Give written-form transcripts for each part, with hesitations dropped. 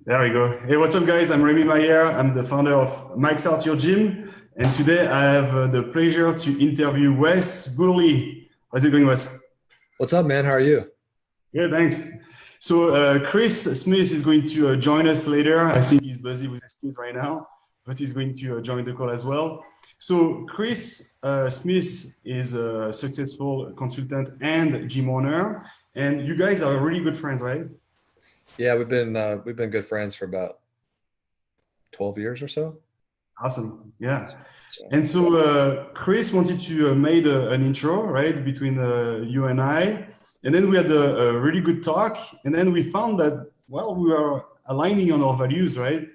There we go. Hey, what's up, guys? I'm Remy Mayer. I'm the founder of Mike's Out Your Gym. And today I have the pleasure to interview Wes Bewley. How's it going, Wes? What's up, man? How are you? Yeah, thanks. So Chris Smith is going to join us later. I think he's busy with his kids right now, but he's going to join the call as well. So Chris Smith is a successful consultant and gym owner. And you guys are really good friends, right? Yeah, we've been good friends for about 12 years or so. Awesome. Yeah. So And so Chris wanted to made an intro, right, between you and I. And then we had a really good talk. And then we found that, well, we were aligning on our values, right?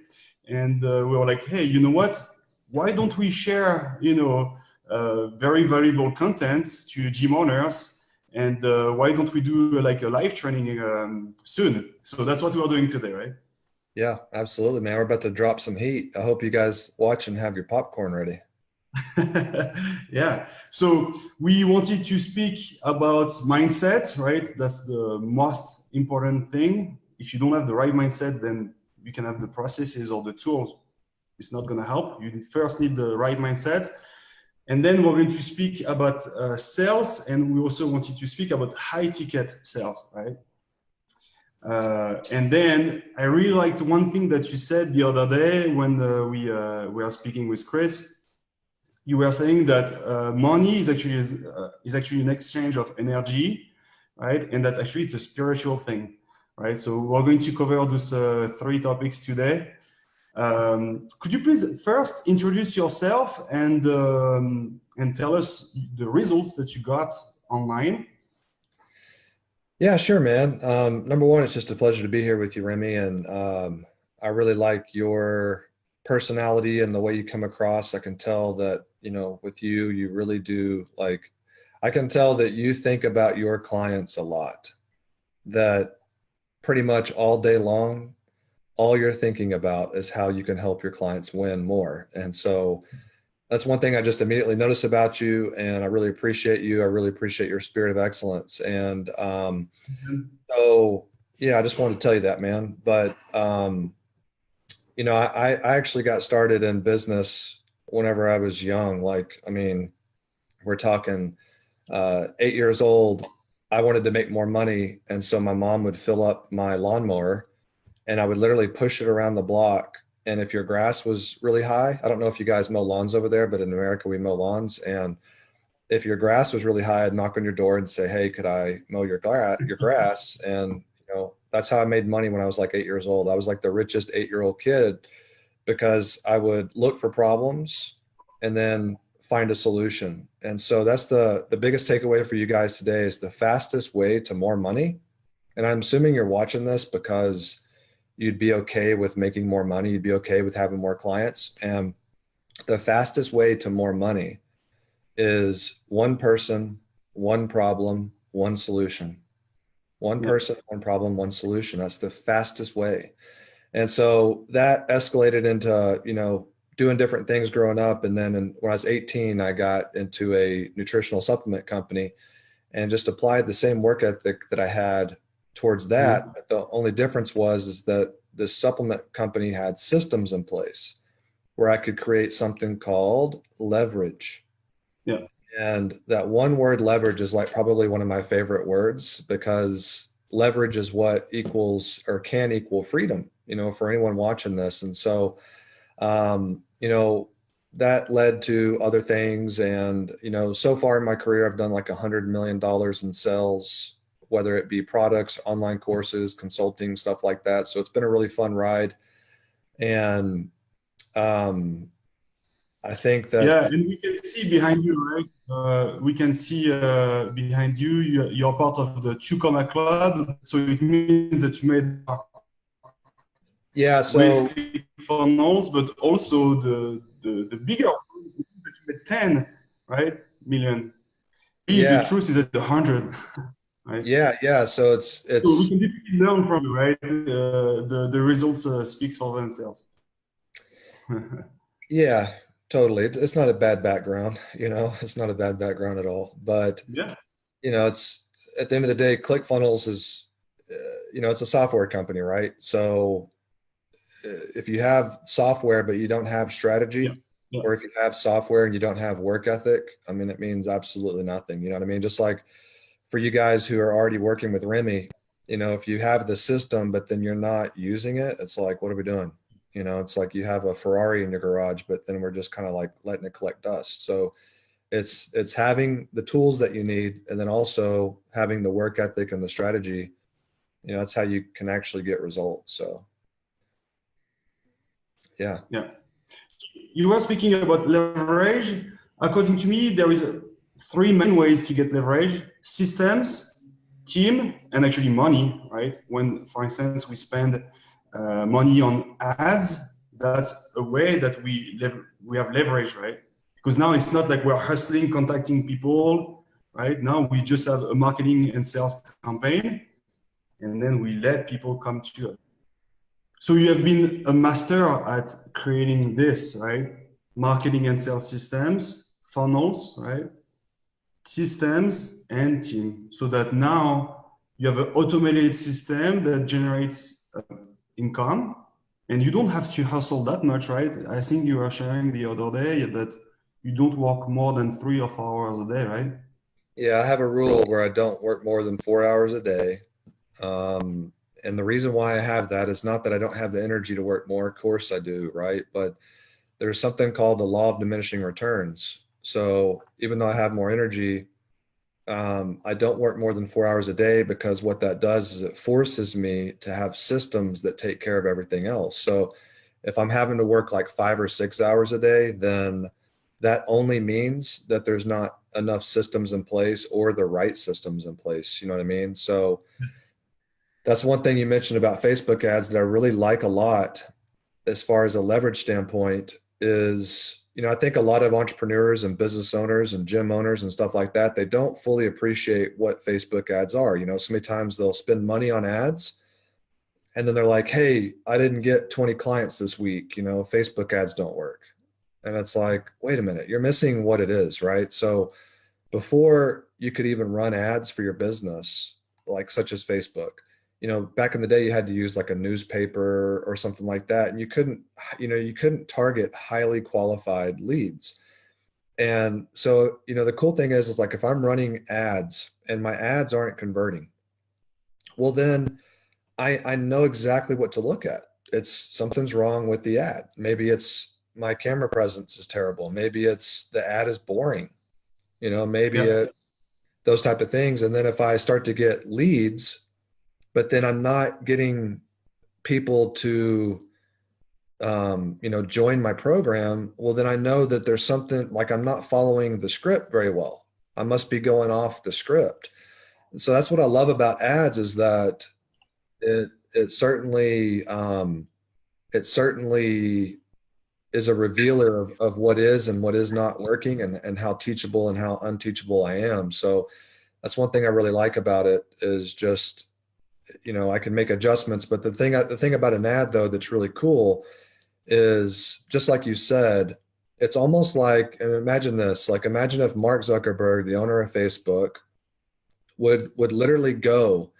And we were like, hey, you know what? Why don't we share, very valuable content to gym owners? And why don't we do like a live training soon? So that's what we are doing today, right? yeah, absolutely, man. We're about to drop some heat. I hope you guys watch and have your popcorn ready. Yeah. So we wanted to speak about mindset, right? That's the most important thing. If you don't have the right mindset, then you can have the processes or the tools. It's not going to help. You first need the right mindset. And then we're going to speak about sales. And we also wanted to speak about high ticket sales, right? And then I really liked one thing that you said the other day when we were speaking with Chris. You were saying that money is actually an exchange of energy, right? And that actually it's a spiritual thing, right? So we're going to cover those three topics today. Could you please first introduce yourself and tell us the results that you got online? Yeah, sure, man. Number one, it's just a pleasure to be here with you, Remy. And I really like your personality and the way you come across. I can tell that, with you, you really do I can tell that you think about your clients a lot, that pretty much all day long, all you're thinking about is how you can help your clients win more. And so that's one thing I just immediately noticed about you, and I really appreciate you. I really appreciate your spirit of excellence. And so, yeah, I just wanted to tell you that, man. But I actually got started in business whenever I was young. We're talking 8 years old. I wanted to make more money, and so my mom would fill up my lawnmower, and I would literally push it around the block. And if your grass was really high, I don't know if you guys mow lawns over there, but in America we mow lawns. And if your grass was really high, I'd knock on your door and say, "Hey, could I mow your grass?" And that's how I made money when I was like 8 years old. I was like the richest 8-year-old kid because I would look for problems and then find a solution. And so that's the biggest takeaway for you guys today is the fastest way to more money. And I'm assuming you're watching this because you'd be okay with making more money. You'd be okay with having more clients. And the fastest way to more money is one person, one problem, one solution. One Yeah. person, one problem, one solution. That's the fastest way. And so that escalated into, doing different things growing up. And then when I was 18, I got into a nutritional supplement company and just applied the same work ethic that I had towards that. Mhm. But the only difference is that the supplement company had systems in place where I could create something called leverage. Yeah. And that one word leverage is like probably one of my favorite words because leverage is what equals or can equal freedom, for anyone watching this. And so, that led to other things. And, so far in my career, I've done like $100 million in sales, whether it be products, online courses, consulting, stuff like that. So it's been a really fun ride. And I think that, Yeah, and we can see behind you, right? We can see behind you, you're part of the Two Comma Club. So it means that you made yeah, with so funnels, but also the bigger one, that you made 10, right? Million. The yeah, truth is at the 100, right? yeah. So So we it's can definitely learn from you, right? The results speaks for themselves. Yeah, totally. It's not a bad background, it's not a bad background at all. But, Yeah. it's at the end of the day, ClickFunnels is, it's a software company, right? So if you have software, but you don't have strategy, Yeah. Yeah. or if you have software and you don't have work ethic, I mean, it means absolutely nothing. You know what I mean? Just like for you guys who are already working with Remy, you know, if you have the system, but then you're not using it, it's like, what are we doing? You know, it's like you have a Ferrari in your garage, but then we're just kind of like letting it collect dust. So it's having the tools that you need, and then also having the work ethic and the strategy. You know, that's how you can actually get results. So yeah. Yeah. You were speaking about leverage. According to me, there is three main ways to get leverage: systems, team, and actually money, right? When, for instance, we spend money on ads, that's a way that we have leverage, right? Because now it's not like we're hustling, contacting people, right? Now we just have a marketing and sales campaign, and then we let people come to us. So you have been a master at creating this, right? Marketing and sales systems, funnels, right? Systems and team. So that now you have an automated system that generates income, and you don't have to hustle that much, right? I think you were sharing the other day that you don't work more than 3 or 4 hours a day, right? Yeah, I have a rule where I don't work more than 4 hours a day. Um, and the reason why I have that is not that I don't have the energy to work more. Of course I do, right? But there's something called the law of diminishing returns. So even though I have more energy, I don't work more than 4 hours a day, because what that does is it forces me to have systems that take care of everything else. So if I'm having to work like 5 or 6 hours a day, then that only means that there's not enough systems in place or the right systems in place. You know what I mean? So that's one thing you mentioned about Facebook ads that I really like a lot as far as a leverage standpoint is, you know, I think a lot of entrepreneurs and business owners and gym owners and stuff like that, they don't fully appreciate what Facebook ads are. You know, so many times they'll spend money on ads and then they're like, hey, I didn't get 20 clients this week. You know, Facebook ads don't work. And it's like, wait a minute, you're missing what it is, right? So before you could even run ads for your business, like such as Facebook, you know, back in the day, you had to use like a newspaper or something like that. And you couldn't, you know, you couldn't target highly qualified leads. And so, you know, the cool thing is like if I'm running ads and my ads aren't converting, well, then I know exactly what to look at. It's something's wrong with the ad. Maybe it's my camera presence is terrible. Maybe it's the ad is boring. You know, maybe Yeah. those type of things. And then if I start to get leads, but then I'm not getting people to, you know, join my program, well, then I know that there's something like I'm not following the script very well. I must be going off the script. And so that's what I love about ads is that it certainly it certainly is a revealer of what is and what is not working, and how teachable and how unteachable I am. So that's one thing I really like about it is just, you know, I can make adjustments. But the thing about an ad though that's really cool is just like you said, it's almost like, and imagine this, like imagine if Mark Zuckerberg, the owner of Facebook, would literally go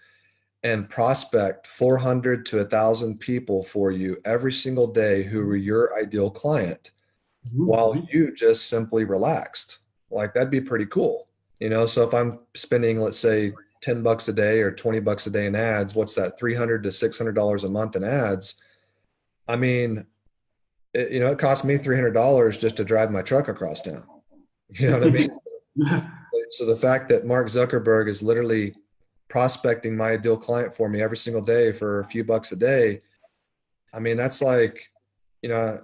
and prospect 400 to 1,000 people for you every single day who were your ideal client, while you just simply relaxed. Like that'd be pretty cool. You know, so if I'm spending, let's say, $10 a day or $20 a day in ads, what's that? $300 to $600 a month in ads. I mean, you know, it cost me $300 just to drive my truck across town. You know what I mean? So the fact that Mark Zuckerberg is literally prospecting my ideal client for me every single day for a few bucks a day, I mean, that's like, you know,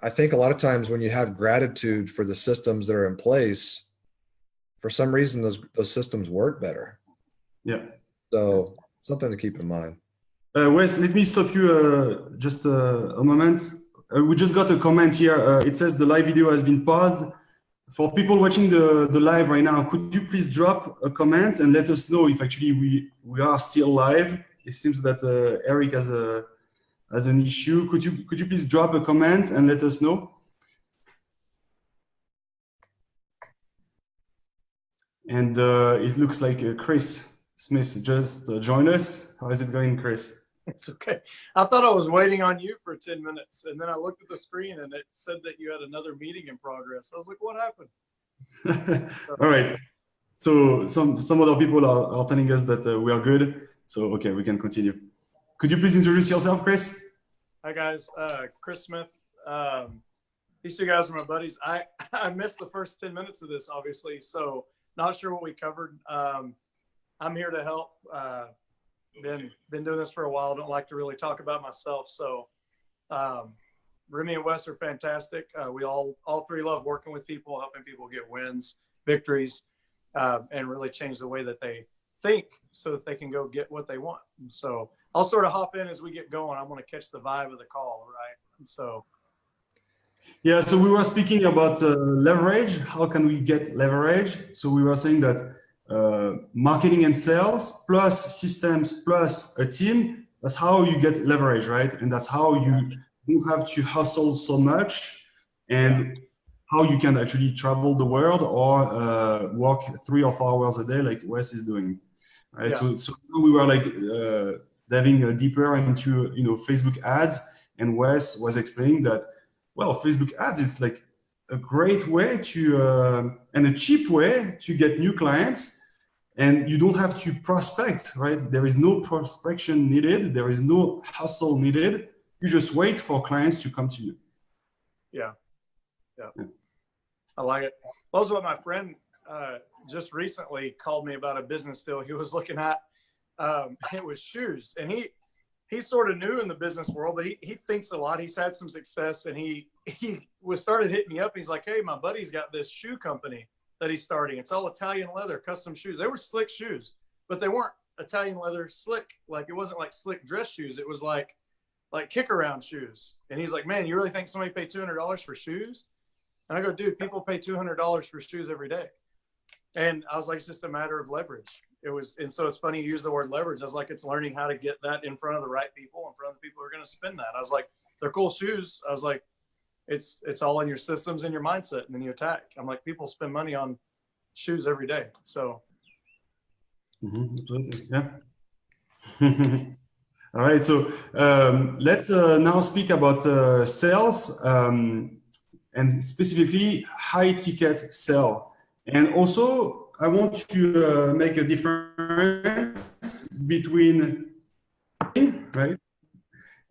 I think a lot of times when you have gratitude for the systems that are in place, for some reason those systems work better. Yeah. So something to keep in mind. Wes, let me stop you just a moment. We just got a comment here. It says the live video has been paused. For people watching the live right now, could you please drop a comment and let us know if actually we are still live? It seems that Eric has an issue. Could you please drop a comment and let us know? And it looks like Chris Smith just joined us. How is it going, Chris? It's okay. I thought I was waiting on you for 10 minutes, and then I looked at the screen and it said that you had another meeting in progress. I was like, what happened? All right. So some other people are telling us that we are good. So okay, we can continue. Could you please introduce yourself, Chris? Hi guys, Chris Smith. These two guys are my buddies. I missed the first 10 minutes of this, obviously, so not sure what we covered. I'm here to help. Been doing this for a while. Don't like to really talk about myself. So Remy and Wes are fantastic. We all three love working with people, helping people get wins, victories, and really change the way that they think so that they can go get what they want. And so I'll sort of hop in as we get going. I want to catch the vibe of the call, right? And so yeah, so we were speaking about leverage. How can we get leverage? So we were saying that marketing and sales plus systems plus a team, that's how you get leverage, right? And that's how you don't have to hustle so much, and how you can actually travel the world or work 3 or 4 hours a day like Wes is doing, right? Yeah. So we were like diving deeper into Facebook ads, and Wes was explaining that, well, Facebook ads is like a great way to and a cheap way to get new clients, and you don't have to prospect, right? There is no prospection needed. There is no hustle needed. You just wait for clients to come to you. Yeah. I like it. Also, what my friend just recently called me about a business deal he was looking at. It was shoes, and he's sort of new in the business world, but he thinks a lot. He's had some success, and he started hitting me up. He's like, hey, my buddy's got this shoe company that he's starting. It's all Italian leather, custom shoes. They were slick shoes, but they weren't Italian leather slick. Like, it wasn't like slick dress shoes. It was like kick around shoes. And he's like, man, you really think somebody paid $200 for shoes? And I go, dude, people pay $200 for shoes every day. And I was like, it's just a matter of leverage. And so it's funny you use the word leverage. I was like, it's learning how to get that in front of the right people, in front of the people who are going to spend that. I was like, they're cool shoes. I was like, it's all in your systems and your mindset, and then you attack. I'm like, people spend money on shoes every day. So. Absolutely. Yeah. All right. So let's now speak about sales, and specifically high ticket sale. And also, I want to make a difference between, right,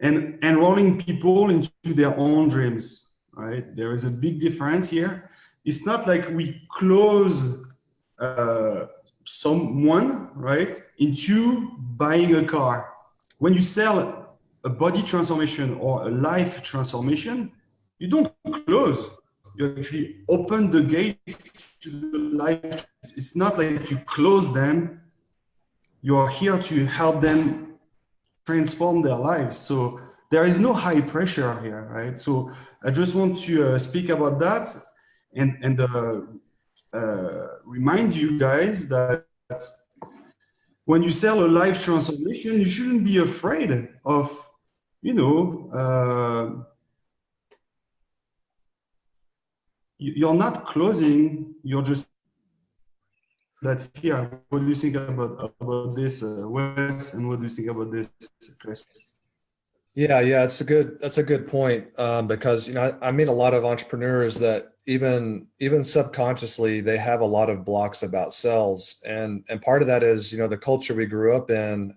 and enrolling people into their own dreams, right? There is a big difference here. It's not like we close someone, right, into buying a car. When you sell a body transformation or a life transformation, you don't close. You actually open the gate to the life. It's not like you close them. You are here to help them transform their lives. So there is no high pressure here, right? So I just want to speak about that and remind you guys that when you sell a life transformation, you shouldn't be afraid of, you're not closing, you're just that fear. What do you think about this, Wes, and what do you think about this, Chris? Yeah, that's a good point, because I meet a lot of entrepreneurs that even subconsciously they have a lot of blocks about sales, and part of that is the culture we grew up in.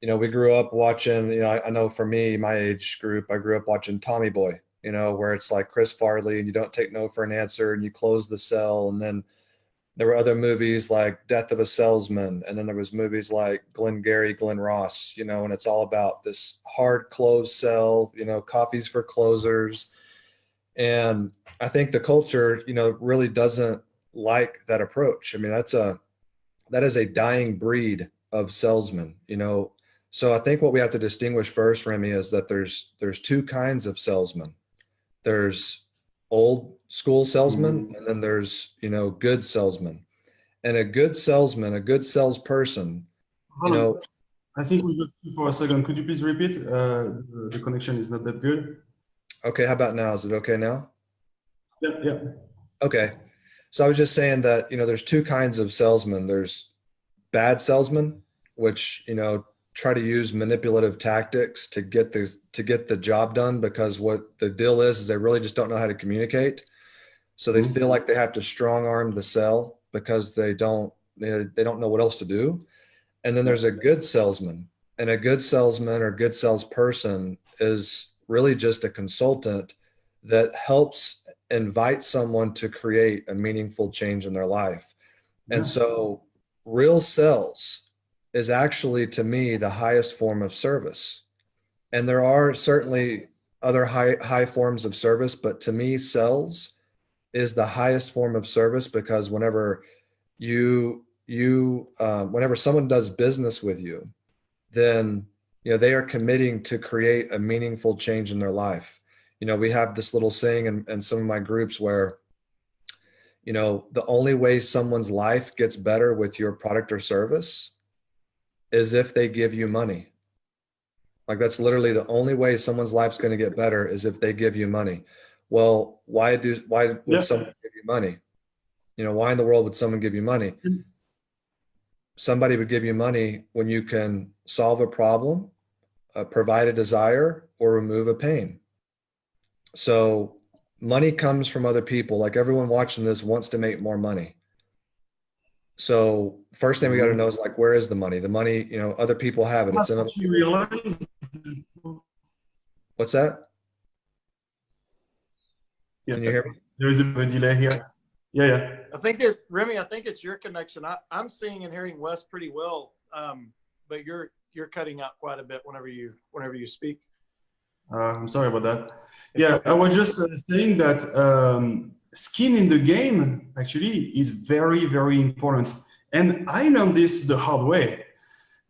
We grew up watching. I know for me, my age group, I grew up watching Tommy Boy. Where it's like Chris Farley, and you don't take no for an answer, and you close the sale, and then there were other movies like Death of a Salesman. And then there was movies like Glengarry Glen Ross, and it's all about this hard close sell, coffees for closers. And I think the culture, really doesn't like that approach. I mean, that is a dying breed of salesmen, So I think what we have to distinguish first, Remy, is that there's 2 kinds of salesmen. There's old school salesman, and then there's good salesman. And a good salesman, a good salesperson, I think we lost you for a second. Could you please repeat? The connection is not that good. Okay, how about now? Is it okay now? Yeah. Okay, so I was just saying that there's 2 kinds of salesmen. There's bad salesmen, which try to use manipulative tactics to get the job done, because what the deal is they really just don't know how to communicate. So they feel like they have to strong arm the sell because they don't know what else to do. And then there's a good salesman, and a good salesman or good salesperson is really just a consultant that helps invite someone to create a meaningful change in their life. And so real sales is actually, to me, the highest form of service. And there are certainly other high forms of service, but to me, sales is the highest form of service, because whenever whenever someone does business with you, then they are committing to create a meaningful change in their life. We have this little saying in some of my groups where the only way someone's life gets better with your product or service is if they give you money. Like, that's literally the only way someone's life's going to get better, is if they give you money. Well, why would someone give you money? Why in the world would someone give you money? Somebody would give you money when you can solve a problem, provide a desire, or remove a pain. So money comes from other people. Like, everyone watching this wants to make more money. So first thing we got to know is, like, where is the money? The money, other people have it. It's in other people's. What's that? Yeah. Can you hear me? There is a delay here. Yeah. Remy, I think it's your connection. I'm seeing and hearing Wes pretty well, but you're cutting out quite a bit whenever you speak. I'm sorry about that. It's okay. I was just saying that skin in the game actually is very, very important. And I learned this the hard way.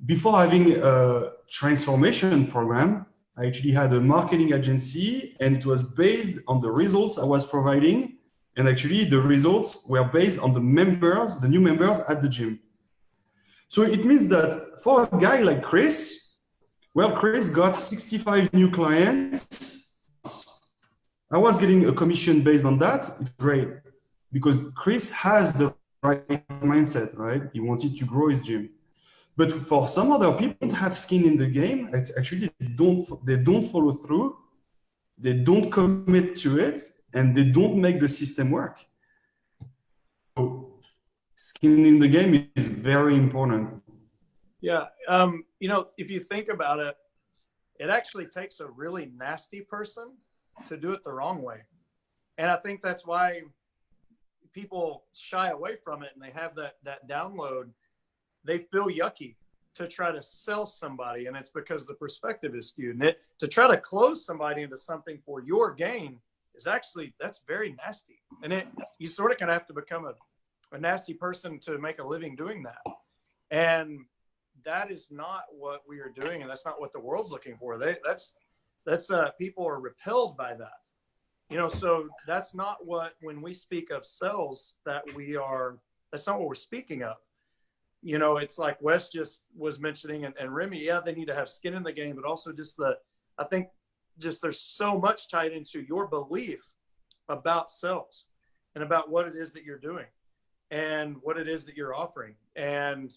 Before having a transformation program, I actually had a marketing agency, and it was based on the results I was providing. And actually the results were based on the new members at the gym. So it means that for a guy like Chris, Chris got 65 new clients. I was getting a commission based on that. It's great, because Chris has the right mindset, right? He wanted to grow his gym. But for some other people who don't have skin in the game, actually they don't follow through, they don't commit to it, and they don't make the system work. So skin in the game is very important. Yeah. If you think about it, it actually takes a really nasty person to do it the wrong way. And I think that's why people shy away from it, and they have that download. They feel yucky to try to sell somebody, and it's because the perspective is skewed. And to try to close somebody into something for your gain is actually, that's very nasty. And you sort of kind of have to become a nasty person to make a living doing that. And that is not what we are doing, and that's not what the world's looking for. People are repelled by that. So that's not when we speak of sales, that's not what we're speaking of. It's like Wes just was mentioning, and Remy, they need to have skin in the game, but also I think there's so much tied into your belief about sales and about what it is that you're doing and what it is that you're offering. And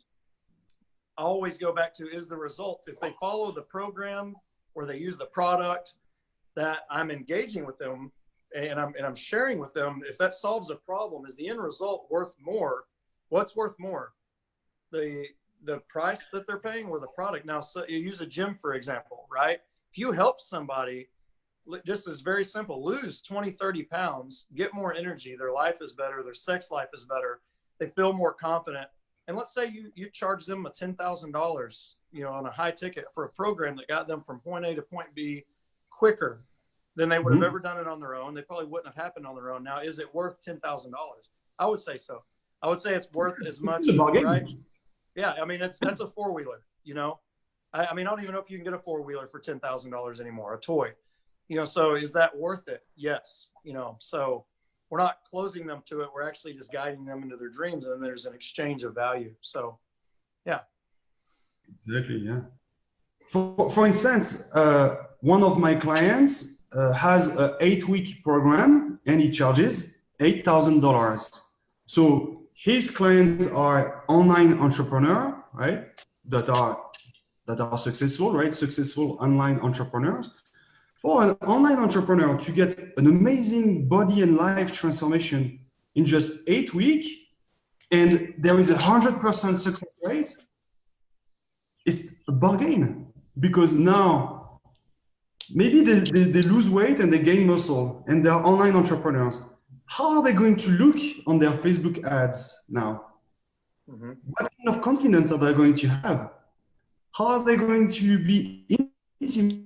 I always go back to, is the result, if they follow the program or they use the product that I'm engaging with them and I'm sharing with them, if that solves a problem, is the end result worth more? What's worth more? The price that they're paying or the product? Now, so you use a gym, for example, right? If you help somebody, just as very simple, lose 20, 30 pounds, get more energy, their life is better, their sex life is better, they feel more confident. And let's say you charge them a $10,000, on a high ticket for a program that got them from point A to point B quicker than they would have ever done it on their own. They probably wouldn't have happened on their own. Now, is it worth $10,000? I would say so. I would say it's worth as much, right? Yeah, I mean, that's a four-wheeler, I mean, I don't even know if you can get a four-wheeler for $10,000 anymore, a toy, so is that worth it? Yes. So we're not closing them to it. We're actually just guiding them into their dreams, and there's an exchange of value. So, yeah. Exactly. Yeah. For instance, one of my clients has an 8-week program, and he charges $8,000. So his clients are online entrepreneurs, right? That are that are successful, right? Successful online entrepreneurs. For an online entrepreneur to get an amazing body and life transformation in just 8 weeks, and there is 100% success rate, it's a bargain, because now maybe they lose weight and they gain muscle and they're online entrepreneurs. How are they going to look on their Facebook ads now? Mm-hmm. What kind of confidence are they going to have? How are they going to be intimate?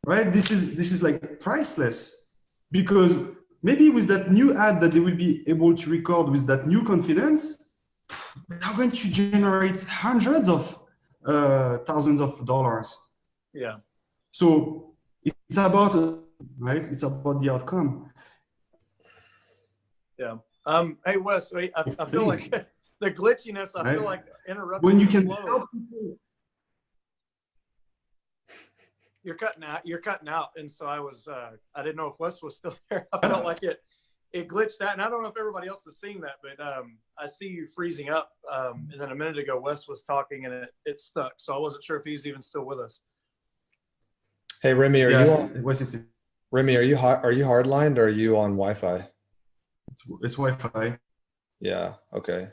Right? This is like priceless, because maybe with that new ad that they will be able to record with that new confidence, they're going to generate hundreds of thousands of dollars. Yeah. So it's about, right? It's about the outcome. Yeah. Hey, Wes, I feel like the glitchiness, I feel like interrupting when you the can flow. help people. You're cutting out. And so I didn't know if Wes was still there. I felt like it glitched out. And I don't know if everybody else is seeing that, but I see you freezing up. And then a minute ago, Wes was talking and it stuck. So I wasn't sure if he's even still with us. Hey, Remy, are you hardlined or are you on Wi-Fi? It's Wi-Fi. Yeah. Okay.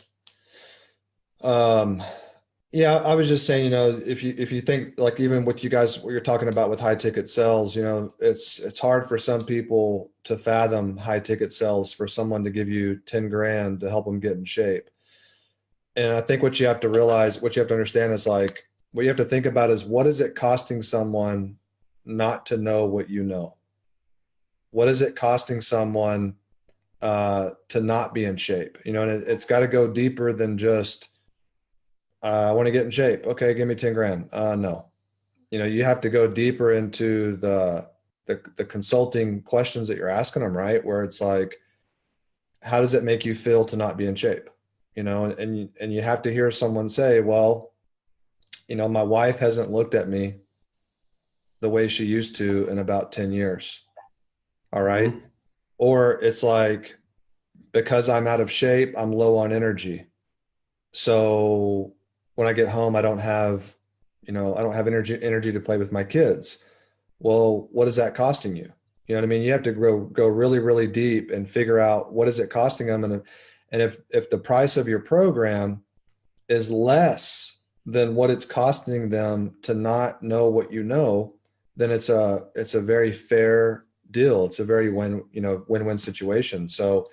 Yeah, I was just saying, if you think, like, even with you guys, what you're talking about with high ticket sales, it's hard for some people to fathom high ticket sales for someone to give you 10 grand to help them get in shape. And I think what you have to realize, what you have to understand is, like, what you have to think about is, what is it costing someone not to know what you know? What is it costing someone to not be in shape? And it's got to go deeper than just, I want to get in shape. Okay, give me 10 grand. No, you have to go deeper into the consulting questions that you're asking them, right? Where it's like, how does it make you feel to not be in shape? And you have to hear someone say, well, my wife hasn't looked at me the way she used to in about 10 years. All right. Mm-hmm. Or it's like, because I'm out of shape, I'm low on energy. So when I get home, I don't have energy to play with my kids. Well, what is that costing you? You know what I mean? You have to go really, really deep and figure out, what is it costing them? And if the price of your program is less than what it's costing them to not know what you know, then it's a very fair deal. It's a very win-win situation. So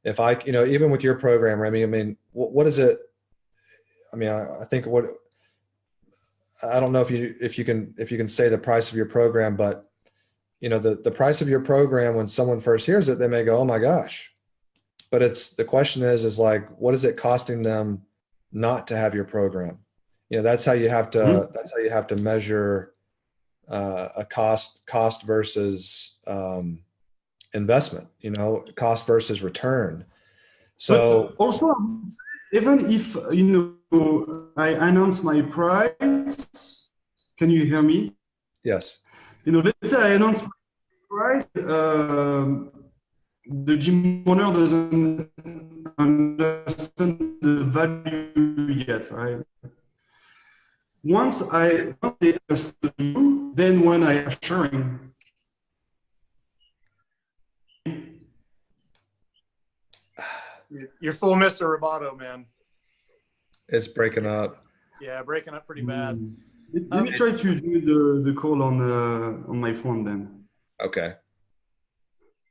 if even with your program, Remy, I mean, what is it? I mean, I think I don't know if you can say the price of your program, but the price of your program, when someone first hears it, they may go, oh my gosh. But the question is like, what is it costing them not to have your program? That's how you have to, mm-hmm. That's how you have to measure a cost versus investment, cost versus return. So but also, even if I announce my price, can you hear me? Yes. Let's say I announce my price, the gym owner doesn't understand the value yet, right? Once they understand you, then when I am sharing, you're full Mr. Roboto, man. It's breaking up. Yeah, breaking up pretty bad. Let me try to do the call on my phone then. Okay.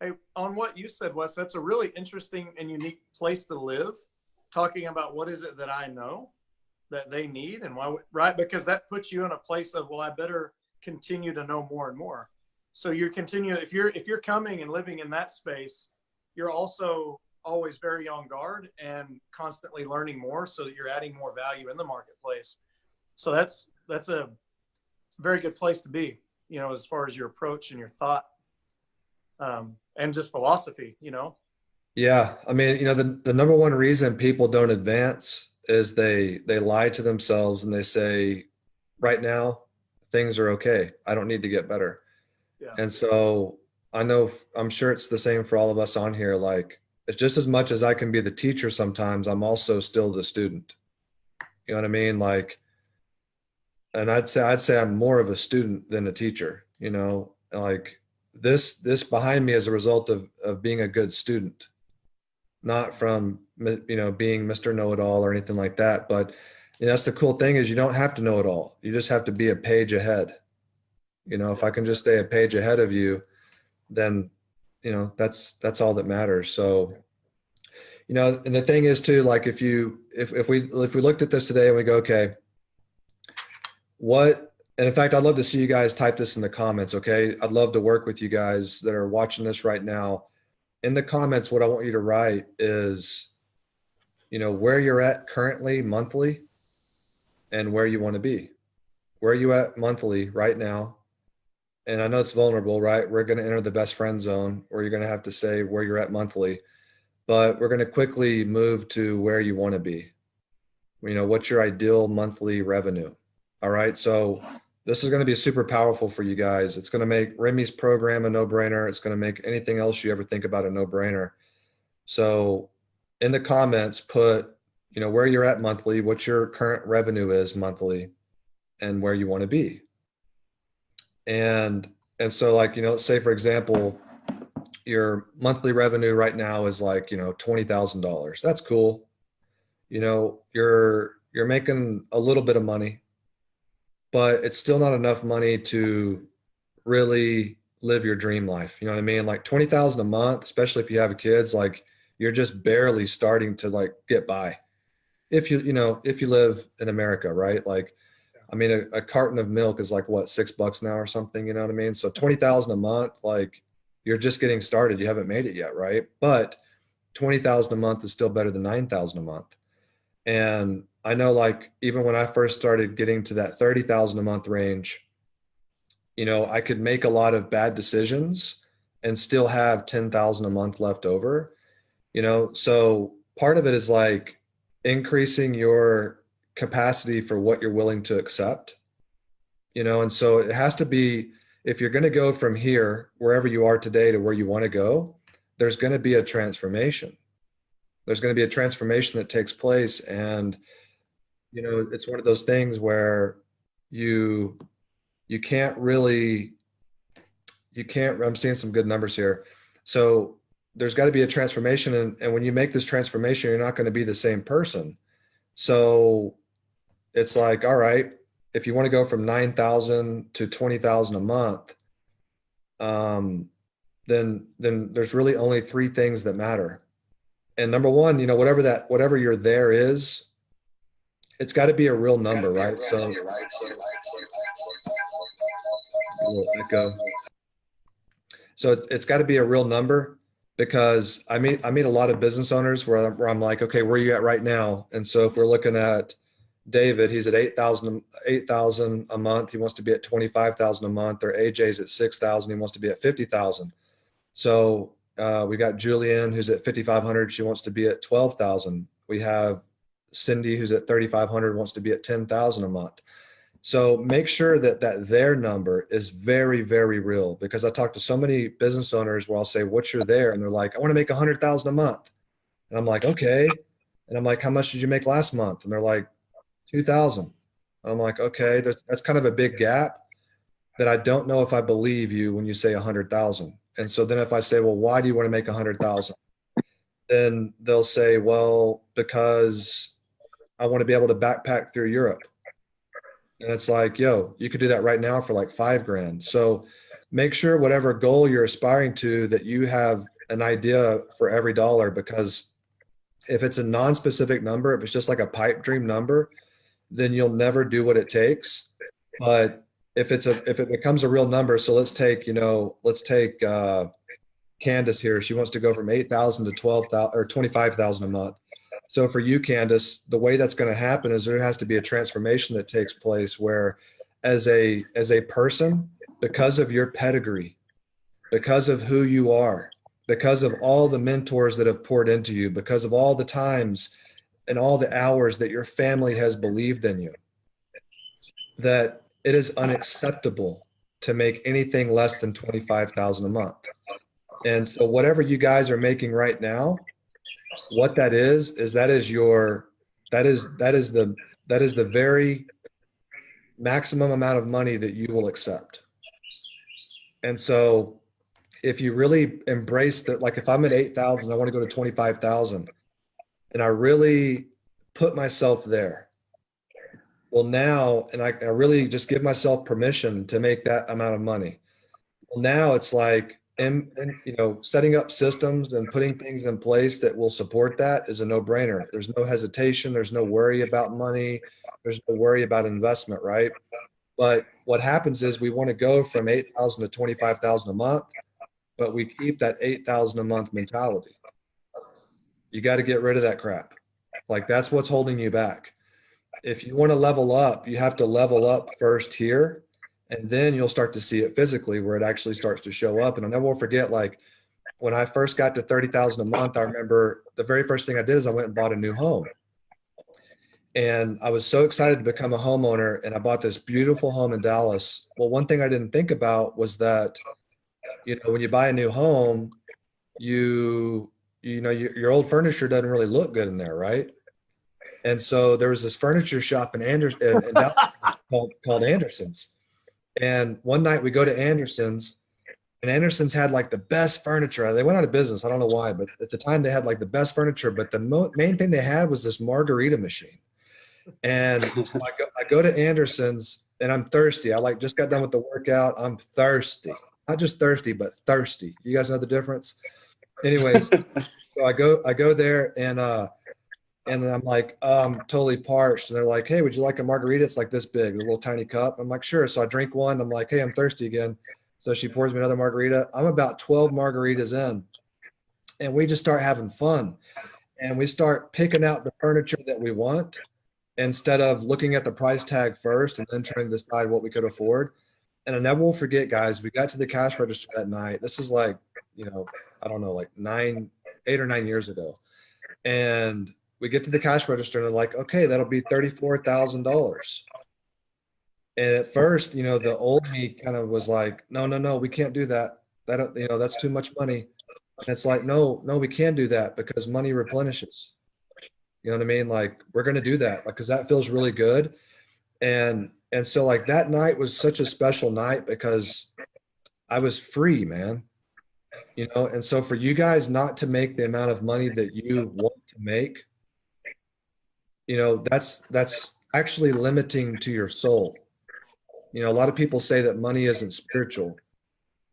Hey, on what you said, Wes, that's a really interesting and unique place to live, talking about what is it that I know that they need and why, right? Because that puts you in a place of, well, I better continue to know more and more. So if you're coming and living in that space, you're also always very on guard and constantly learning more, so that you're adding more value in the marketplace. So that's a very good place to be, as far as your approach and your thought, and just philosophy, Yeah. I mean, the number one reason people don't advance is they lie to themselves and they say, right now, things are okay. I don't need to get better. Yeah. And so I'm sure it's the same for all of us on here. Like, it's just as much as I can be the teacher sometimes, I'm also still the student. You know what I mean? Like, and I'd say I'm more of a student than a teacher, you know, like this behind me is a result of being a good student, not from, you know, being Mr. Know-it-all or anything like that. But you know, that's the cool thing is you don't have to know it all. You just have to be a page ahead. You know, if I can just stay a page ahead of you, then, you know, that's all that matters. So, you know, and the thing is too, like if we looked at this today and we go, okay, and in fact, I'd love to see you guys type this in the comments. Okay. I'd love to work with you guys that are watching this right now. In the comments, what I want you to write is, you know, where you're at currently monthly and where you want to be. Where are you at monthly right now? And I know it's vulnerable, right? We're going to enter the best friend zone where you're going to have to say where you're at monthly, but we're going to quickly move to where you want to be. You know, what's your ideal monthly revenue? All right. So this is going to be super powerful for you guys. It's going to make Remy's program a no-brainer. It's going to make anything else you ever think about a no-brainer. So in the comments, put, you know, where you're at monthly, what your current revenue is monthly, and where you want to be. And so like, you know, let's say for example, your monthly revenue right now is like, you know, $20,000. That's cool. You know, you're making a little bit of money, but it's still not enough money to really live your dream life. You know what I mean? Like 20,000 a month, especially if you have kids, like you're just barely starting to like get by. If you live in America, right? Like, I mean, a carton of milk is like what, $6 now or something, you know what I mean? So 20,000 a month, like you're just getting started. You haven't made it yet, right? But 20,000 a month is still better than 9,000 a month. And I know like, even when I first started getting to that 30,000 a month range, you know, I could make a lot of bad decisions and still have 10,000 a month left over, you know? So part of it is like increasing your capacity for what you're willing to accept, you know? And so it has to be, if you're going to go from here, wherever you are today to where you want to go, there's going to be a transformation. There's going to be a transformation that takes place. And, you know, it's one of those things where you can't, I'm seeing some good numbers here. So there's got to be a transformation. And when you make this transformation, you're not going to be the same person. So it's like, all right, if you want to go from 9,000 to 20,000 a month, then there's really only three things that matter. And number one, you know, whatever your there is, it's got to be a real number, right? So a little echo. So it's got to be a real number, because I meet a lot of business owners where I'm like, okay, where are you at right now? And so if we're looking at David, he's at 8,000 a month. He wants to be at 25,000 a month. Or AJ's at 6,000. He wants to be at 50,000. So we got Julian, who's at 5,500. She wants to be at 12,000. We have Cindy, who's at 3,500, wants to be at 10,000 a month. So make sure that their number is very, very real, because I talk to so many business owners where I'll say, what's your there? And they're like, I want to make 100,000 a month. And I'm like, okay. And I'm like, how much did you make last month? And they're like, 2,000. I'm like, okay, that's kind of a big gap that I don't know if I believe you when you say 100,000. And so then if I say, well, why do you want to make 100,000? Then they'll say, well, because I want to be able to backpack through Europe. And it's like, yo, you could do that right now for like $5,000. So make sure whatever goal you're aspiring to, that you have an idea for every dollar, because if it's a non-specific number, if it's just like a pipe dream number, then you'll never do what it takes. But if it becomes a real number, so let's take Candace here. She wants to go from 8,000 to 12,000 or 25,000 a month. So for you, Candace, the way that's going to happen is there has to be a transformation that takes place where as a person, because of your pedigree, because of who you are, because of all the mentors that have poured into you, because of all the times and all the hours that your family has believed in you, that it is unacceptable to make anything less than 25,000 a month. And so whatever you guys are making right now, what that is the very maximum amount of money that you will accept. And so if you really embrace that, like if I'm at 8,000, I want to go to 25,000, and I really put myself there. Well, now, and I really just give myself permission to make that amount of money. Well, now it's like, and you know, setting up systems and putting things in place that will support that is a no-brainer. There's no hesitation. There's no worry about money. There's no worry about investment, right? But what happens is we want to go from 8,000 to 25,000 a month, but we keep that 8,000 a month mentality. You got to get rid of that crap. Like that's what's holding you back. If you want to level up, you have to level up first here, and then you'll start to see it physically where it actually starts to show up. And I never will forget, like when I first got to 30,000 a month, I remember the very first thing I did is I went and bought a new home. And I was so excited to become a homeowner, and I bought this beautiful home in Dallas. Well, one thing I didn't think about was that, you know, when you buy a new home, you know, your old furniture doesn't really look good in there, right? And so there was this furniture shop in Dallas called Anderson's. And one night we go to Anderson's, and Anderson's had like the best furniture. They went out of business. I don't know why, but at the time they had like the best furniture. But the main thing they had was this Margarita machine. And so I go to Anderson's, and I'm thirsty. I like just got done with the workout. I'm thirsty, not just thirsty, but thirsty. You guys know the difference? Anyways, so I go there, and I'm like, I'm totally parched. And they're like, hey, would you like a margarita? It's like this big, a little tiny cup. I'm like, sure. So I drink one. I'm like, hey, I'm thirsty again. So she pours me another margarita. I'm about 12 margaritas in, and we just start having fun. And we start picking out the furniture that we want instead of looking at the price tag first and then trying to decide what we could afford. And I never will forget, guys, we got to the cash register that night. This is like, you know, I don't know, like 8 or 9 years ago. And we get to the cash register, and they're like, okay, that'll be $34,000. And at first, you know, the old me kind of was like, no, we can't do that. That, you know, that's too much money. And it's like, no, we can do that because money replenishes. You know what I mean? Like, we're going to do that, like, because that feels really good. And so like that night was such a special night because I was free, man. You know, and so for you guys not to make the amount of money that you want to make, you know, that's actually limiting to your soul. You know, a lot of people say that money isn't spiritual,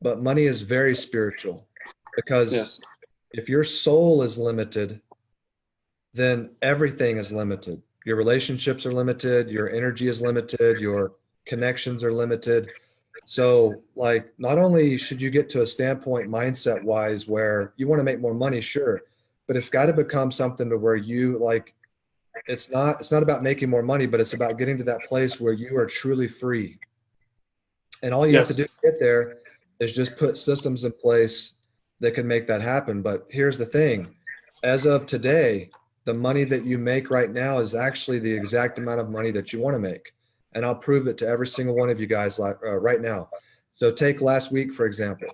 but money is very spiritual, because Yes. if your soul is limited, then everything is limited. Your relationships are limited, your energy is limited, your connections are limited. So like, not only should you get to a standpoint mindset wise where you want to make more money, sure, but it's got to become something to where you like, it's not about making more money, but it's about getting to that place where you are truly free. And all you have to do to get there is just put systems in place that can make that happen. But here's the thing, as of today, the money that you make right now is actually the exact amount of money that you want to make. And I'll prove it to every single one of you guys right now. So take last week, for example.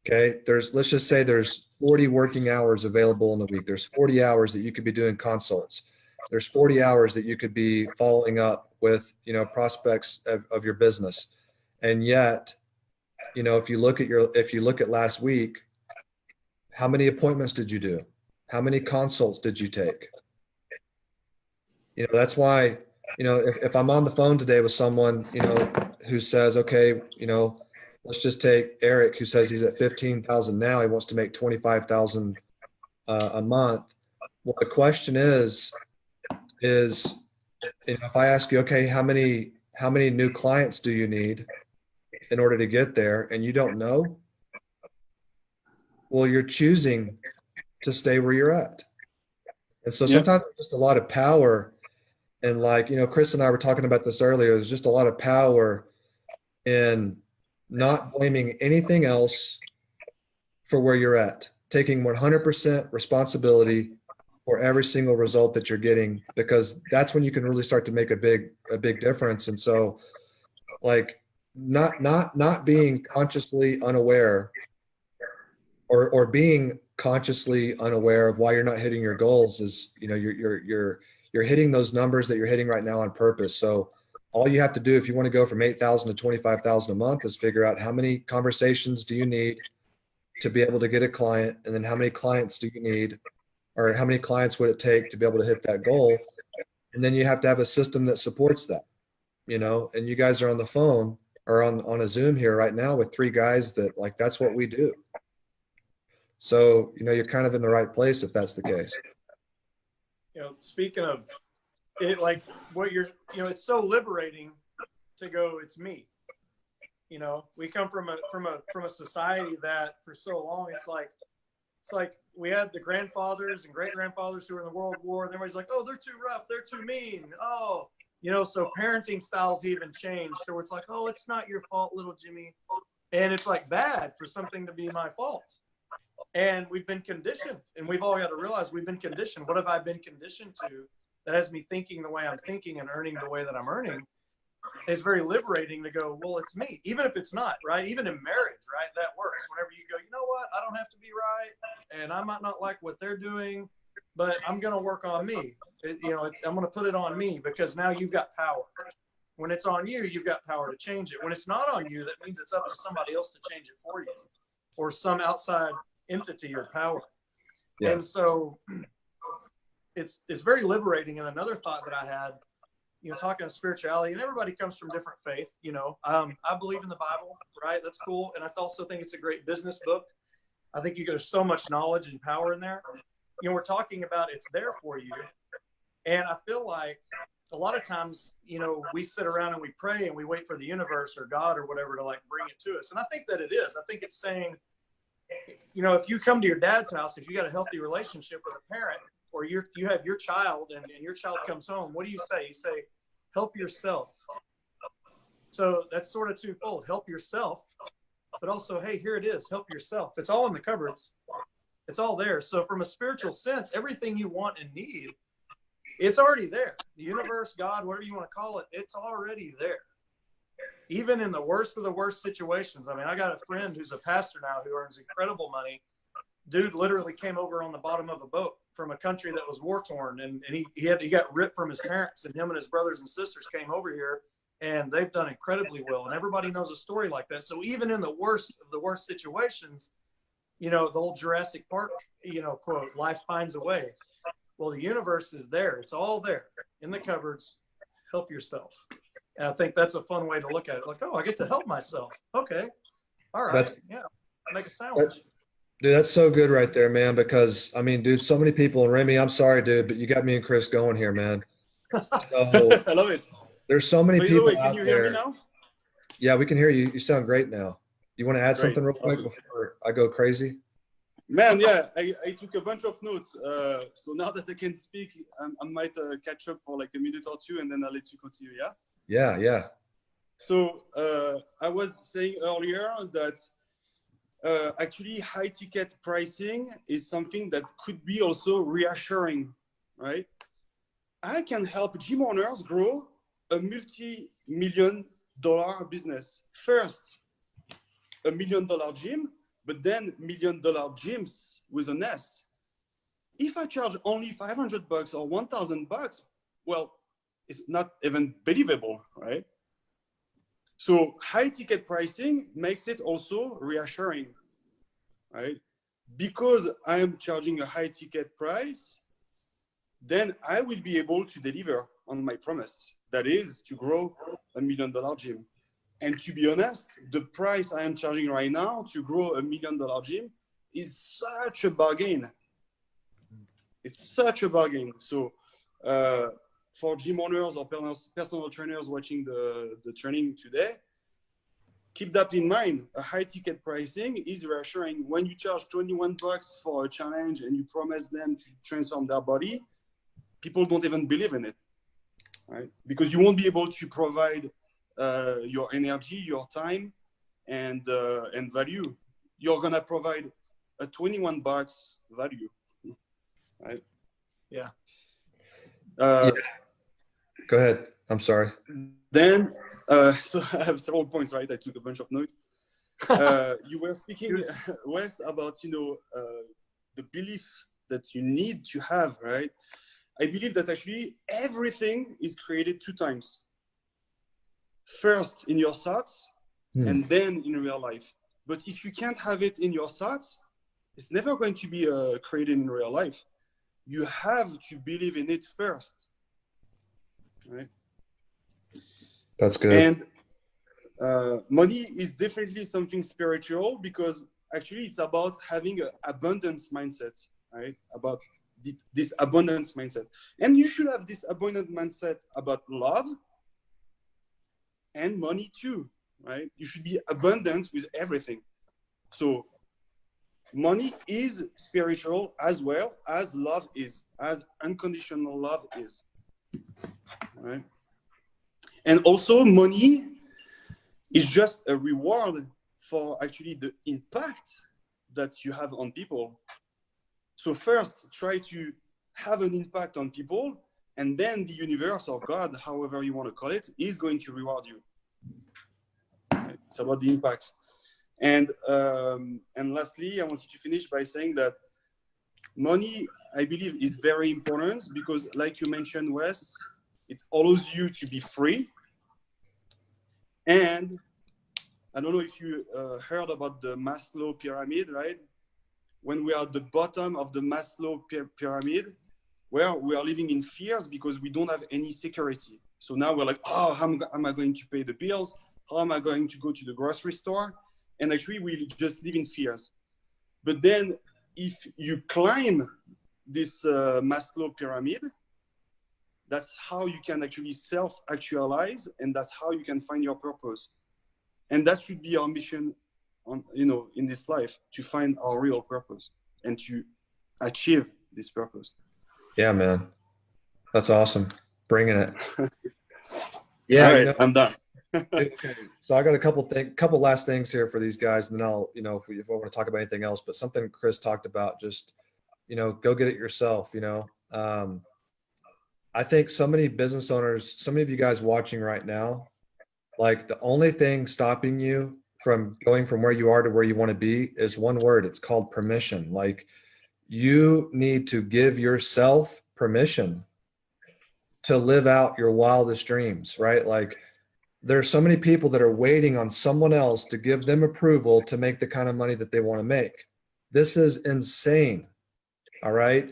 Okay, let's just say there's 40 working hours available in a week. There's 40 hours that you could be doing consults. There's 40 hours that you could be following up with, you know, prospects of your business. And yet, you know, if you look at last week, how many appointments did you do? How many consults did you take? You know, that's why, you know, if I'm on the phone today with someone, you know, who says, okay, you know, let's just take Eric, who says he's at 15,000 now, he wants to make 25,000 a month. Well, the question is, you know, if I ask you, okay, how many new clients do you need in order to get there, and you don't know, well, you're choosing to stay where you're at. And so sometimes there's just a lot of power. And like, you know, Chris and I were talking about this earlier, there's just a lot of power in not blaming anything else for where you're at, taking 100% responsibility for every single result that you're getting, because that's when you can really start to make a big difference. And so like not being consciously unaware or being consciously unaware of why you're not hitting your goals is, you know, you're hitting those numbers that you're hitting right now on purpose. So all you have to do if you want to go from 8,000 to 25,000 a month is figure out how many conversations do you need to be able to get a client, and then how many clients do you need, or how many clients would it take to be able to hit that goal? And then you have to have a system that supports that, and you guys are on the phone or on a Zoom here right now with 3 guys that like, that's what we do. So, you're kind of in the right place if that's the case. Speaking of it, like what you're, it's so liberating to go, it's me. We come from a society that for so long, it's like we had the grandfathers and great grandfathers who were in the World War, and everybody's like, oh, they're too rough, they're too mean. Oh, so parenting styles even changed. So it's like, oh, it's not your fault, little Jimmy. And it's like bad for something to be my fault. And we've been conditioned, and we've all got to realize we've been conditioned. What have I been conditioned to that has me thinking the way I'm thinking and earning the way that I'm earning? It's very liberating to go, well, it's me, even if it's not, right? Even in marriage, right? That works. Whenever you go, you know what? I don't have to be right, and I might not like what they're doing, but I'm going to work on me. I'm going to put it on me, because now you've got power. When it's on you, you've got power to change it. When it's not on you, that means it's up to somebody else to change it for you, or some outside entity or power. Yeah. And so it's very liberating. And another thought that I had, talking of spirituality, and everybody comes from different faith, I believe in the Bible, right? That's cool. And I also think it's a great business book. I think there's so much knowledge and power in there. We're talking about it's there for you. And I feel like a lot of times, we sit around and we pray and we wait for the universe or God or whatever to like bring it to us. And I think that it is. I think it's saying, if you come to your dad's house, if you got a healthy relationship with a parent, or you have your child and your child comes home, what do you say? You say, help yourself. So that's sort of twofold. Help yourself, but also, hey, here it is. Help yourself. It's all in the cupboards. It's all there. So from a spiritual sense, everything you want and need, it's already there. The universe, God, whatever you want to call it, it's already there. Even in the worst of the worst situations. I mean, I got a friend who's a pastor now who earns incredible money. Dude literally came over on the bottom of a boat from a country that was war torn, and he got ripped from his parents, and him and his brothers and sisters came over here, and they've done incredibly well. And everybody knows a story like that. So even in the worst of the worst situations, the old Jurassic Park, quote, life finds a way. Well, the universe is there. It's all there in the cupboards. Help yourself. And I think that's a fun way to look at it. Like, oh, I get to help myself. Okay. All right. Make a sandwich. Dude, that's so good right there, man. Because I mean, dude, so many people, and Remy, I'm sorry, dude, but you got me and Chris going here, man. So, I love it. There's so many people can you hear me now? Yeah, we can hear you. You sound great now. You want to add something real quick before I go crazy? Man, yeah, I took a bunch of notes. So now that I can speak, I might catch up for like a minute or two, and then I'll let you continue, yeah? Yeah. So I was saying earlier that actually high ticket pricing is something that could be also reassuring, right? I can help gym owners grow a multi-million-dollar business. First, $1 million gym, but then $1 million gyms with an S. If I charge only $500 or $1,000, well, it's not even believable, right? So high ticket pricing makes it also reassuring, right? Because I am charging a high ticket price, then I will be able to deliver on my promise. That is to grow $1 million gym. And to be honest, the price I am charging right now to grow $1 million gym is such a bargain. It's such a bargain. So for gym owners or personal trainers watching the training today, keep that in mind. A high ticket pricing is reassuring. When you charge $21 for a challenge and you promise them to transform their body, people don't even believe in it, right? Because you won't be able to provide your energy, your time, and value. You're gonna provide a $21 value, right? Yeah. Yeah. Go ahead. I'm sorry. Then, so I have several points, right? I took a bunch of notes. You were speaking, Wes, about the belief that you need to have, right? I believe that actually everything is created 2 times. first in your thoughts and then in real life. But if you can't have it in your thoughts, it's never going to be created in real life. You have to believe in it first, right? That's good. And money is definitely something spiritual, because actually it's about having an abundance mindset, right? About this abundance mindset. And you should have this abundant mindset about love and money too, right? You should be abundant with everything. So money is spiritual as well as love is, as unconditional love is, right? And also money is just a reward for actually the impact that you have on people. So first, try to have an impact on people, and then the universe or God, however you want to call it, is going to reward you. It's about the impact. And lastly, I wanted to finish by saying that money, I believe, is very important because, like you mentioned, Wes, it allows you to be free. And I don't know if you heard about the Maslow pyramid, right? When we are at the bottom of the Maslow pyramid, where we are living in fears because we don't have any security. So now we're like, oh, how am I going to pay the bills? How am I going to go to the grocery store? And actually, we just live in fears. But then if you climb this Maslow pyramid, that's how you can actually self-actualize, and that's how you can find your purpose. And that should be our mission in this life, to find our real purpose and to achieve this purpose. Yeah, man. That's awesome. Bringing it. Yeah. All right, I'm done. So I got a couple last things here for these guys, and then I'll, if I want to talk about anything else, but something Chris talked about, just, go get it yourself. I think so many business owners, so many of you guys watching right now, like the only thing stopping you from going from where you are to where you want to be is one word. It's called permission. Like, you need to give yourself permission to live out your wildest dreams, right? Like, there's so many people that are waiting on someone else to give them approval to make the kind of money that they want to make. This is insane. All right.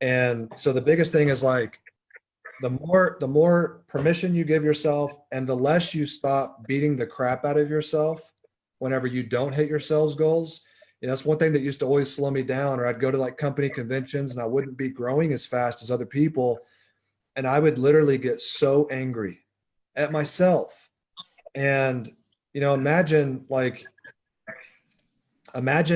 And so the biggest thing is, like, the more permission you give yourself, and the less you stop beating the crap out of yourself whenever you don't hit your sales goals. That's one thing that used to always slow me down. Or I'd go to like company conventions and I wouldn't be growing as fast as other people. And I would literally get so angry at myself. And, imagine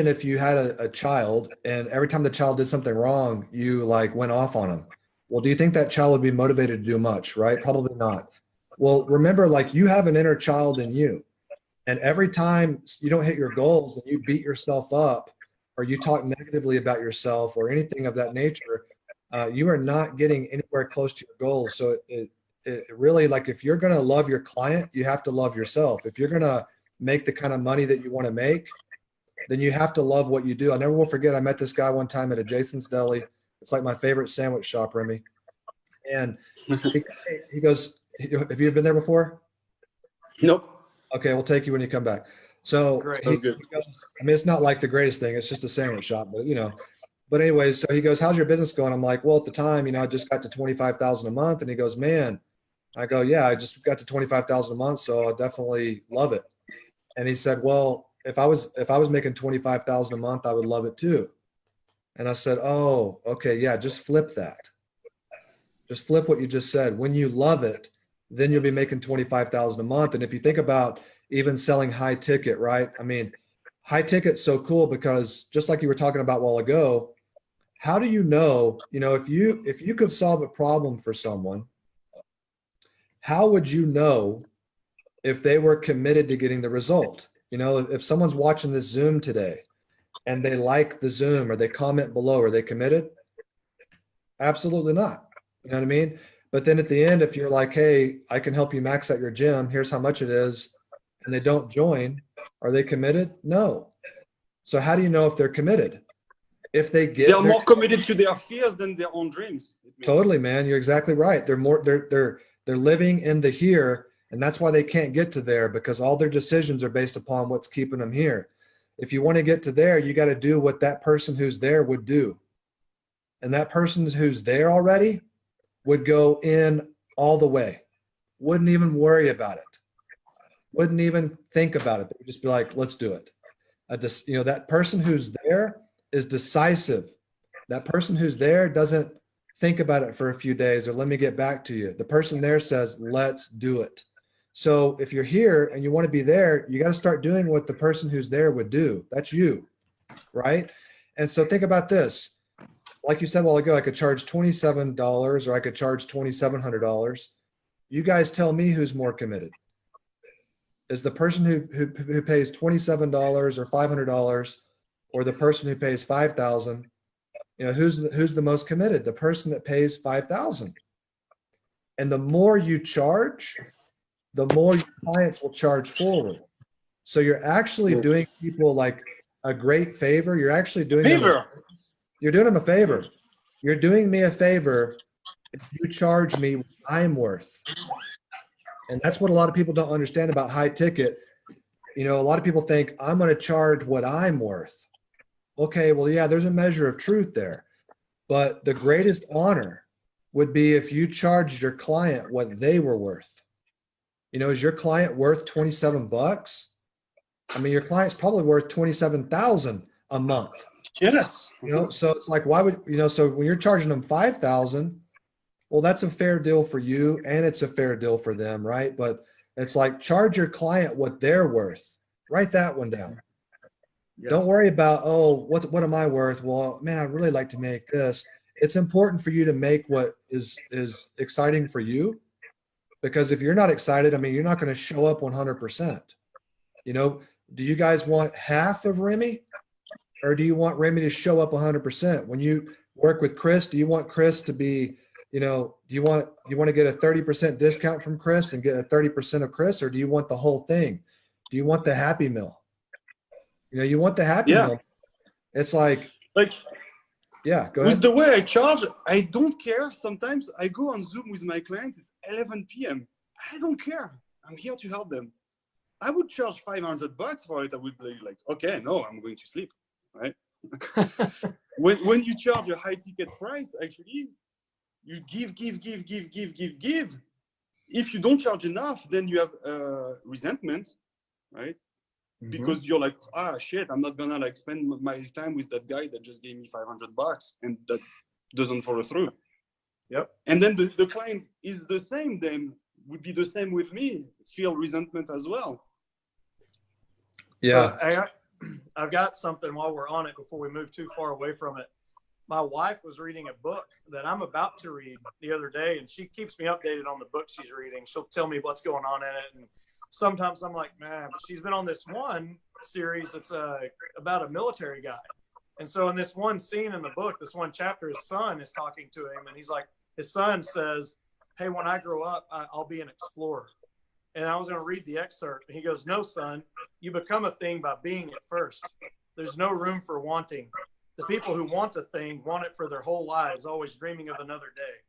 if you had a child, and every time the child did something wrong, you like went off on them. Well, do you think that child would be motivated to do much, right? Probably not. Well, remember, like, you have an inner child in you. And every time you don't hit your goals and you beat yourself up, or you talk negatively about yourself or anything of that nature, you are not getting anywhere close to your goals. So it really, like, if you're going to love your client, you have to love yourself. If you're going to make the kind of money that you want to make, then you have to love what you do. I never will forget, I met this guy one time at a Jason's Deli. It's like my favorite sandwich shop, Remy. And he goes, have you been there before? Nope. Okay, we'll take you when you come back. So Great. he goes, I mean, it's not like the greatest thing. It's just a sandwich shop, but anyways, so he goes, how's your business going? I'm like, well, at the time, I just got to 25,000 a month. And he goes, man, I go, yeah, I just got to 25,000 a month. So I definitely love it. And he said, well, if I was making 25,000 a month, I would love it too. And I said, oh, okay. Yeah. Just flip that. Just flip what you just said. When you love it, then you'll be making 25,000 a month. And if you think about even selling high ticket, right? I mean, high ticket's so cool because just like you were talking about a while ago, how do you know, if you could solve a problem for someone, how would you know if they were committed to getting the result? If someone's watching this Zoom today and they like the Zoom or they comment below, are they committed? Absolutely not. You know what I mean? But then at the end, if you're like, hey, I can help you max out your gym, here's how much it is, and they don't join, are they committed? No. So how do you know if they're committed? If they're more committed to their fears than their own dreams. Totally, man. You're exactly right. They're living in the here And that's why they can't get to there, because all their decisions are based upon what's keeping them here. If you want to get to there, you got to do what that person who's there would do. And that person who's there already would go in all the way, wouldn't even worry about it, wouldn't even think about it. They would just be like, let's do it. That person who's there is decisive. That person who's there doesn't think about it for a few days or let me get back to you. The person there says, let's do it. So if you're here and you want to be there, you got to start doing what the person who's there would do. That's you, right? And so think about this. Like you said a while ago, I could charge $27 or I could charge $2,700. You guys tell me who's more committed. Is the person who pays $27 or $500 or the person who pays $5,000? Who's the most committed? The person that pays $5,000. And the more you charge, the more your clients will charge forward. So you're actually doing people like a great favor. You're actually doing you're doing them a favor. You're doing me a favor if you charge me what I'm worth. And that's what a lot of people don't understand about high ticket. A lot of people think I'm going to charge what I'm worth. Okay, well, yeah, there's a measure of truth there. But the greatest honor would be if you charged your client what they were worth. Is your client worth $27? I mean, your client's probably worth $27,000 a month. Yes. So it's like, why would, so when you're charging them $5,000, well, that's a fair deal for you and it's a fair deal for them, right? But it's like, charge your client what they're worth. Write that one down. Yeah. Don't worry about, what am I worth? Well, man, I'd really like to make this. It's important for you to make what is exciting for you. Because if you're not excited, I mean, you're not going to show up 100%. Do you guys want half of Remy or do you want Remy to show up 100%? When you work with Chris, do you want Chris to be, do you want to get a 30% discount from Chris and get a 30% of Chris, or do you want the whole thing? Do you want the Happy Meal? You want the Happy Meal. It's like, yeah, go ahead. With the way I charge, I don't care. Sometimes I go on Zoom with my clients. It's 11 p.m. I don't care. I'm here to help them. I would charge $500 for it. I would be like, okay, no, I'm going to sleep, right? when you charge a high ticket price, actually, you give. If you don't charge enough, then you have resentment, right? Because you're like, shit, I'm not gonna spend my time with that guy that just gave me $500 and that doesn't follow through. Yep. And then the client is the same, then would be the same with me, feel resentment as well. Yeah. So, I've got something while we're on it before we move too far away from it. My wife was reading a book that I'm about to read the other day, and she keeps me updated on the book she's reading. She'll tell me what's going on in it, and sometimes I'm like, man, but she's been on this one series that's about a military guy. And so in this one scene in the book, this one chapter, his son is talking to him. And he's like, his son says, hey, when I grow up, I'll be an explorer. And I was going to read the excerpt. And he goes, no, son, you become a thing by being it first. There's no room for wanting. The people who want a thing want it for their whole lives, always dreaming of another day.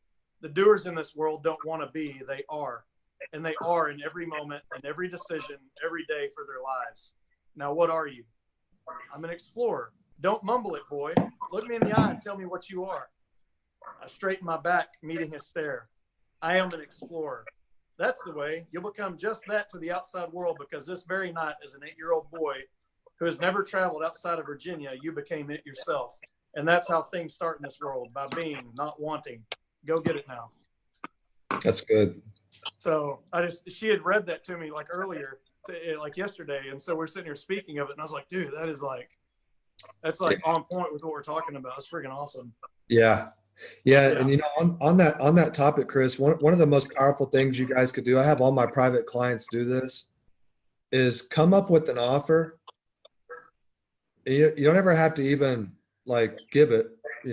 The doers in this world don't want to be, they are. And they are in every moment and every decision, every day for their lives. Now, what are you? I'm an explorer. Don't mumble it, boy. Look me in the eye and tell me what you are. I straighten my back, meeting his stare. I am an explorer. That's the way. You'll become just that to the outside world, because this very night, as an 8-year-old boy who has never traveled outside of Virginia, you became it yourself. And that's how things start in this world, by being, not wanting. Go get it now. That's good. So she had read that to me earlier, yesterday. And so we're sitting here speaking of it. And I was like, dude, that's on point with what we're talking about. It's freaking awesome. Yeah. And on that topic, Chris, one of the most powerful things you guys could do, I have all my private clients do this, is come up with an offer. You don't ever have to even give it,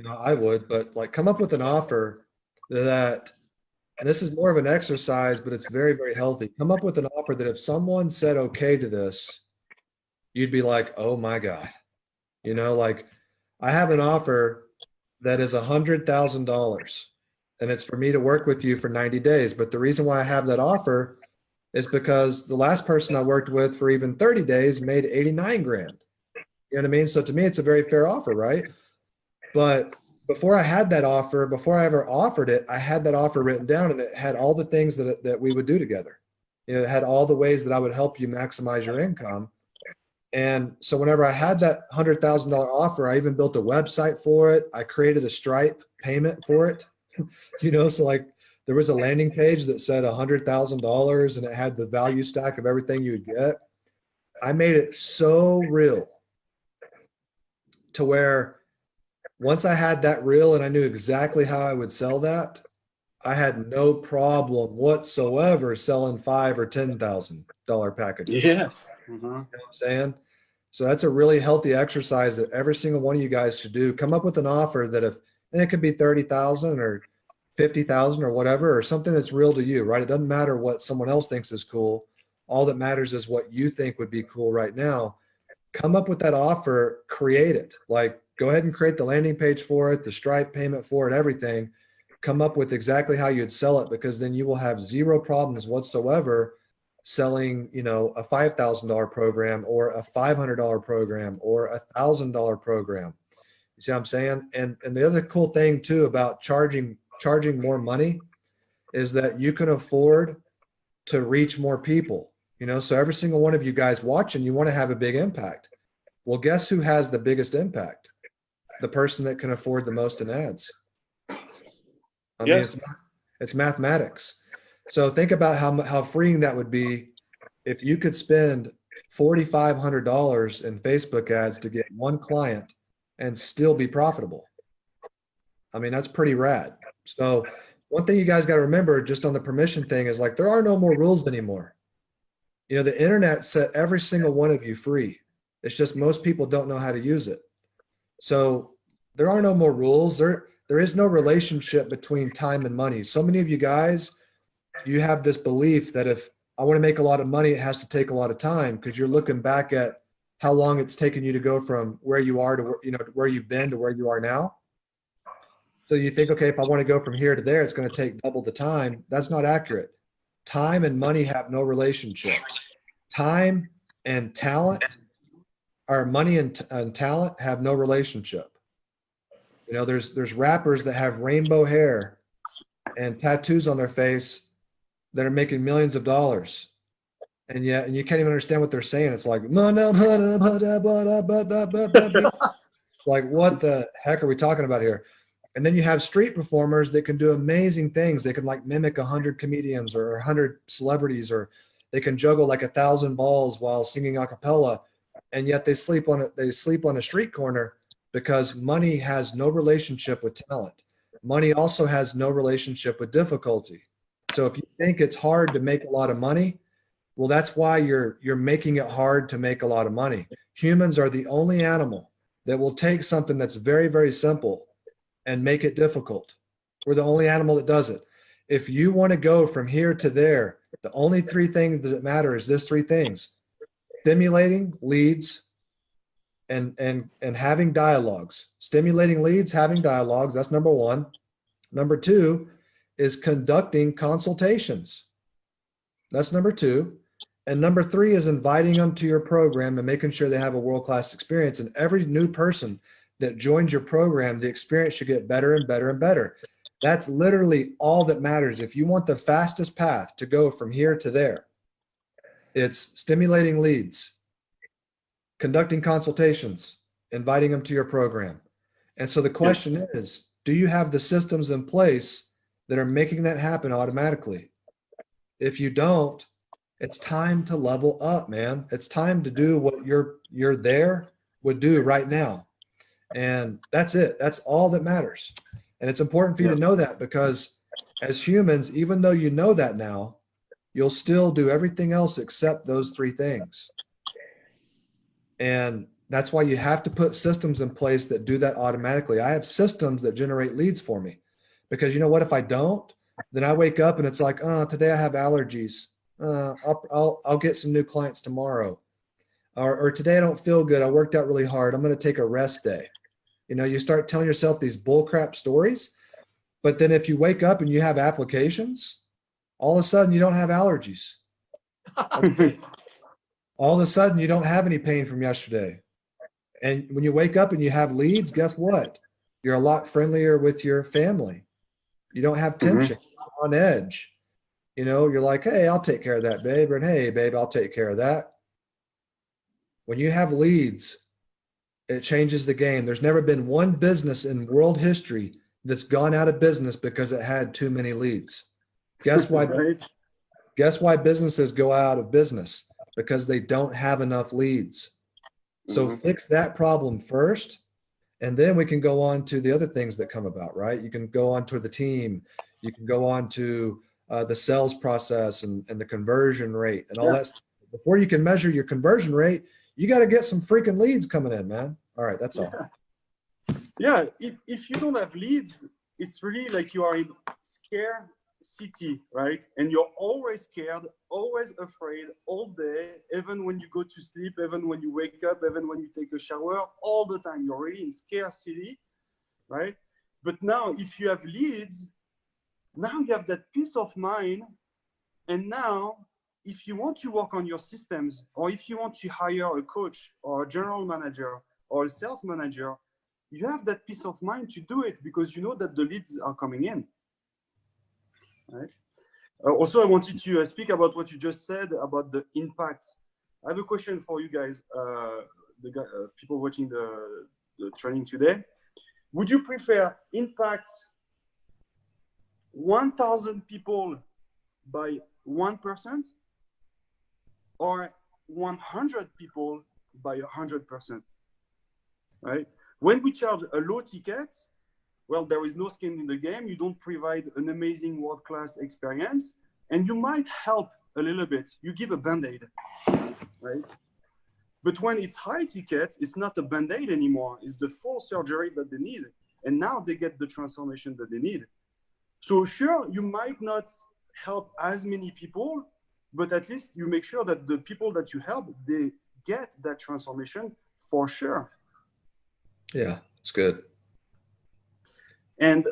I would, but come up with an offer that, and this is more of an exercise, but it's very, very healthy. Come up with an offer that if someone said okay to this, you'd be like, oh my God. I have an offer that is $100,000 and it's for me to work with you for 90 days. But the reason why I have that offer is because the last person I worked with for even 30 days made 89 grand. You know what I mean? So to me, it's a very fair offer, right? But before I had that offer, before I ever offered it, I had that offer written down, and it had all the things that we would do together. You know, it had all the ways that I would help you maximize your income. And so whenever I had that $100,000 offer, I even built a website for it. I created a Stripe payment for it. You know, so like there was a landing page that said $100,000 and it had the value stack of everything you would get. I made it so real to where once I had that reel and I knew exactly how I would sell that, I had no problem whatsoever selling $5,000 or $10,000 packages. Yes. You know what I'm saying? So that's a really healthy exercise that every single one of you guys should do. Come up with an offer that and it could be 30,000 or 50,000 or whatever, or something that's real to you, right? It doesn't matter what someone else thinks is cool. All that matters is what you think would be cool right now. Come up with that offer, create it. Like, go ahead and create the landing page for it, the Stripe payment for it, everything. Come up with exactly how you'd sell it, because then you will have zero problems whatsoever selling, you know, a $5,000 program or a $500 program or a $1,000 program. You see what I'm saying? And the other cool thing too about charging more money is that you can afford to reach more people. You know, so every single one of you guys watching, you want to have a big impact. Well, guess who has the biggest impact? The person that can afford the most in ads. I mean, it's mathematics. So think about how freeing that would be if you could spend $4,500 in Facebook ads to get one client and still be profitable. I mean, that's pretty rad. So one thing you guys got to remember just on the permission thing is, like, there are no more rules anymore. You know, the internet set every single one of you free. It's just most people don't know how to use it. So there are no more rules. There is no relationship between time and money. So many of you guys, you have this belief that if I want to make a lot of money, it has to take a lot of time, because you're looking back at how long it's taken you to go from where you are to where, you know, where you've been to where you are now. So you think, okay, if I want to go from here to there, it's going to take double the time. That's not accurate. Time and money have no relationship. Time and talent, or money and talent have no relationship. You know, there's rappers that have rainbow hair and tattoos on their face that are making millions of dollars. And yet, and you can't even understand what they're saying. It's like, like, what the heck are we talking about here? And then you have street performers that can do amazing things. They can like mimic 100 comedians or 100 celebrities, or they can juggle like 1,000 balls while singing a cappella. And yet they sleep on a street corner, because money has no relationship with talent. Money also has no relationship with difficulty. So if you think it's hard to make a lot of money, well, that's why you're making it hard to make a lot of money. Humans are the only animal that will take something that's very, very simple and make it difficult. We're the only animal that does it. If you want to go from here to there, the only three things that matter is this three things: stimulating leads and having dialogues. Stimulating leads, having dialogues, that's number one. Number two is conducting consultations. That's number two. And number three is inviting them to your program and making sure they have a world-class experience. And every new person that joins your program, the experience should get better and better and better. That's literally all that matters. If you want the fastest path to go from here to there, it's stimulating leads, conducting consultations, inviting them to your program. And so the question is, do you have the systems in place that are making that happen automatically? If you don't, it's time to level up, man. It's time to do what you're there would do right now. And that's it. That's all that matters. And it's important for you to know that, because as humans, even though you know that now, you'll still do everything else except those three things. And that's why you have to put systems in place that do that automatically. I have systems that generate leads for me, because you know what? If I don't, then I wake up and it's like, oh, today I have allergies. I'll get some new clients tomorrow. Or today I don't feel good. I worked out really hard. I'm going to take a rest day. You know, you start telling yourself these bullcrap stories, but then if you wake up and you have applications, all of a sudden you don't have allergies. All of a sudden, you don't have any pain from yesterday. And when you wake up and you have leads, guess what? You're a lot friendlier with your family. You don't have tension on edge. You know, you're like, hey, I'll take care of that, babe. And hey, babe, I'll take care of that. When you have leads, it changes the game. There's never been one business in world history that's gone out of business because it had too many leads. Guess why? Right? Guess why businesses go out of business? Because they don't have enough leads. So fix that problem first, and then we can go on to the other things that come about, right? You can go on to the team. You can go on to the sales process and the conversion rate and all that. Before you can measure your conversion rate, you got to get some freaking leads coming in, man. All right, that's all. Yeah, if you don't have leads, it's really like you are in scare city, right? And you're always scared, always afraid all day, even when you go to sleep, even when you wake up, even when you take a shower, all the time. You're really in scare city, right? But now if you have leads, now you have that peace of mind. And now if you want to work on your systems, or if you want to hire a coach or a general manager or a sales manager, you have that peace of mind to do it because you know that the leads are coming in. Right. Also, I wanted to speak about what you just said about the impact. I have a question for you guys, people watching the training today. Would you prefer impact 1,000 people by 1% or 100 people by 100%? Right? When we charge a low ticket, well, there is no skin in the game. You don't provide an amazing world-class experience, and you might help a little bit. You give a Band-Aid, right? But when it's high ticket, it's not a Band-Aid anymore. It's the full surgery that they need. And now they get the transformation that they need. So sure, you might not help as many people, but at least you make sure that the people that you help, they get that transformation for sure. Yeah, it's good. And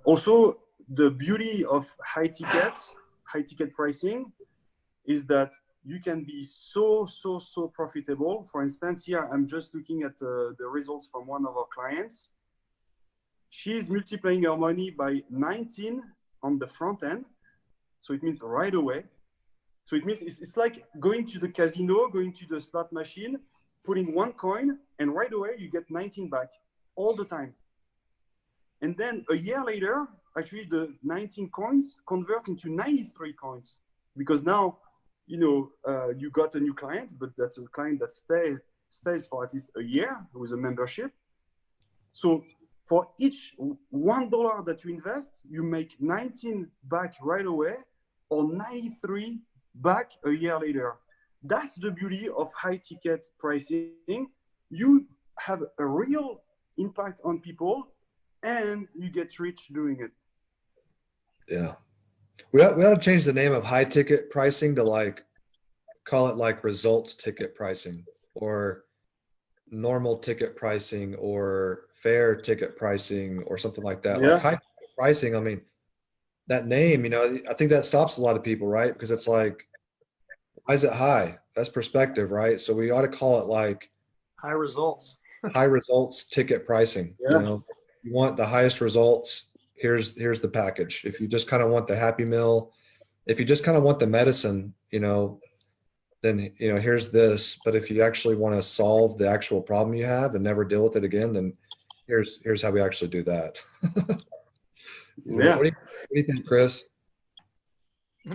also the beauty of high ticket pricing is that you can be so profitable. For instance, here I'm just looking at the results from one of our clients. She's multiplying her money by 19 on the front end. So it means right away. So it means it's like going to the casino, going to the slot machine, putting one coin, and right away you get 19 back all the time. And then a year later, actually the 19 coins convert into 93 coins because now, you know, you got a new client, but that's a client that stays for at least a year with a membership. So for each $1 that you invest, you make 19 back right away or 93 back a year later. That's the beauty of high ticket pricing. You have a real impact on people and you get rich doing it. Yeah. We ought to change the name of high ticket pricing to like, call it like results ticket pricing or normal ticket pricing or fair ticket pricing or something like that. Yeah. Like high ticket pricing, I mean, that name, you know, I think that stops a lot of people, right? Because it's like, why is it high? That's perspective, right? So we ought to call it like High results. high results ticket pricing. Yeah. You know, you want the highest results, here's the package. If you just kind of want the happy meal, if you just kind of want the medicine, you know, then, you know, here's this. But if you actually want to solve the actual problem you have and never deal with it again, then here's how we actually do that. Yeah. What do you think, Chris?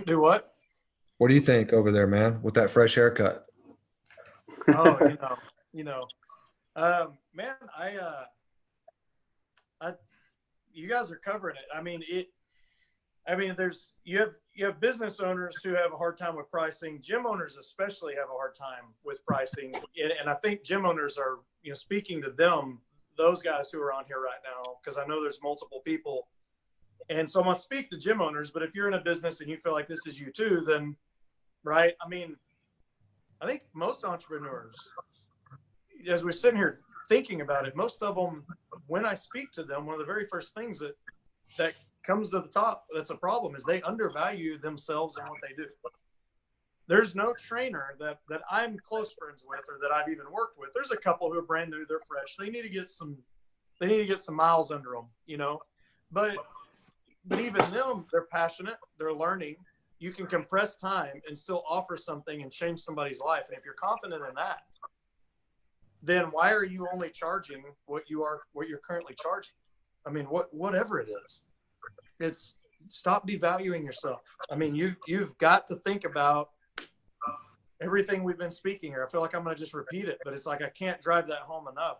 Do what? What do you think over there, man, with that fresh haircut? Oh, man, you guys are covering it. I mean, you have business owners who have a hard time with pricing. Gym owners especially have a hard time with pricing. And I think gym owners are, you know, speaking to them, those guys who are on here right now, because I know there's multiple people. And so I'm going to speak to gym owners, but if you're in a business and you feel like this is you too, then, right. I mean, I think most entrepreneurs, as we're sitting here thinking about it, most of them, when I speak to them, one of the very first things that comes to the top that's a problem is they undervalue themselves and what they do. there's no trainer that I'm close friends with or that I've even worked with. There's a couple who are brand new, they're fresh. They need to get some miles under them, you know. But even them, they're passionate, they're learning. You can compress time and still offer something and change somebody's life. And if you're confident in that, then why are you only charging what you're currently charging? I mean, whatever it is, it's stop devaluing yourself. I mean, you've got to think about everything we've been speaking here. I feel like I'm going to just repeat it, but it's like, I can't drive that home enough.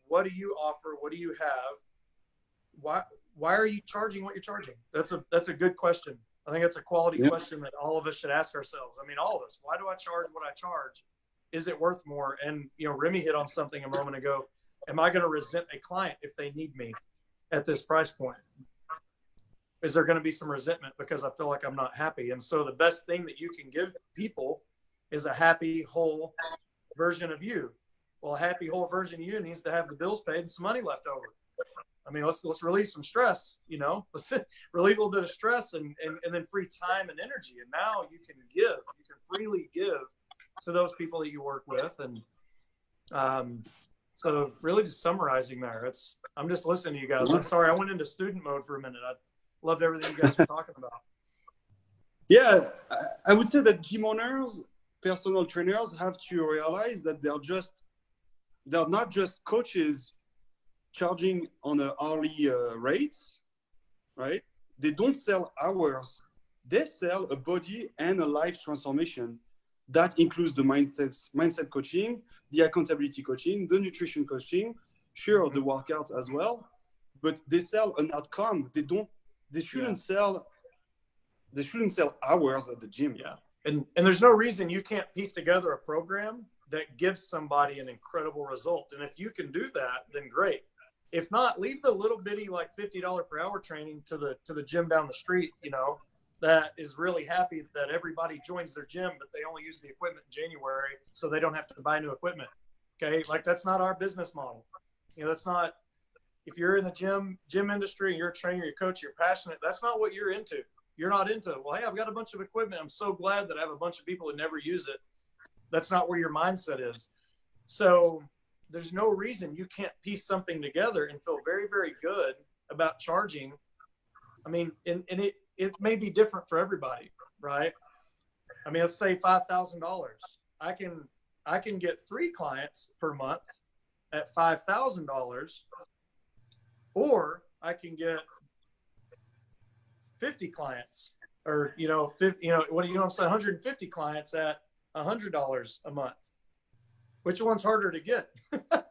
What do you offer? What do you have? Why are you charging what you're charging? That's a good question. I think that's a quality question that all of us should ask ourselves. I mean, all of us, why do I charge what I charge? Is it worth more? And, you know, Remy hit on something a moment ago. Am I going to resent a client if they need me at this price point? Is there going to be some resentment because I feel like I'm not happy? And so the best thing that you can give people is a happy, whole version of you. Well, a happy, whole version of you needs to have the bills paid and some money left over. I mean, let's relieve some stress, you know, let's relieve a little bit of stress and then free time and energy. And now you can freely give to those people that you work with. And so really just summarizing there, I'm just listening to you guys. I'm sorry, I went into student mode for a minute. I loved everything you guys were talking about. Yeah, I would say that gym owners, personal trainers have to realize that they're not just coaches charging on an hourly rates, right? They don't sell hours. They sell a body and a life transformation. That includes the mindset coaching, the accountability coaching, the nutrition coaching, sure, the workouts as well, but they sell an outcome. They shouldn't sell hours at the gym. Yeah. And there's no reason you can't piece together a program that gives somebody an incredible result. And if you can do that, then great. If not, leave the little bitty like $50 per hour training to the gym down the street, you know, that is really happy that everybody joins their gym, but they only use the equipment in January, so they don't have to buy new equipment. Okay. Like, that's not our business model. You know, that's not, if you're in the gym industry, you're a trainer, you're a coach, you're passionate, that's not what you're into. You're not into, well, hey, I've got a bunch of equipment. I'm so glad that I have a bunch of people that never use it. That's not where your mindset is. So there's no reason you can't piece something together and feel very, very good about charging. I mean, and it may be different for everybody, right? I mean, let's say $5,000. I can get 3 clients per month at $5,000, or I can get 50 clients, or, you know, 50, you know, what do you know? I'm saying 150 clients at $100 a month. Which one's harder to get? I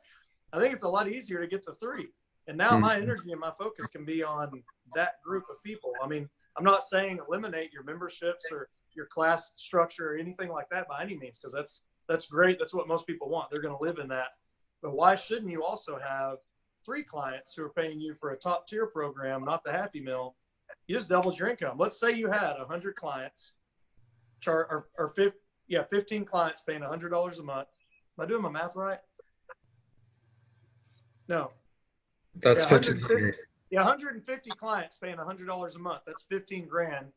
think it's a lot easier to get to 3. And now my energy and my focus can be on that group of people. I mean, I'm not saying eliminate your memberships or your class structure or anything like that by any means, because that's great. That's what most people want. They're going to live in that. But why shouldn't you also have 3 clients who are paying you for a top tier program, not the Happy Meal? You just doubled your income. Let's say you had 100 clients, 15 clients paying $100 a month. Am I doing my math right? No. That's 15. Yeah, 150 clients paying $100 a month. That's 15 grand.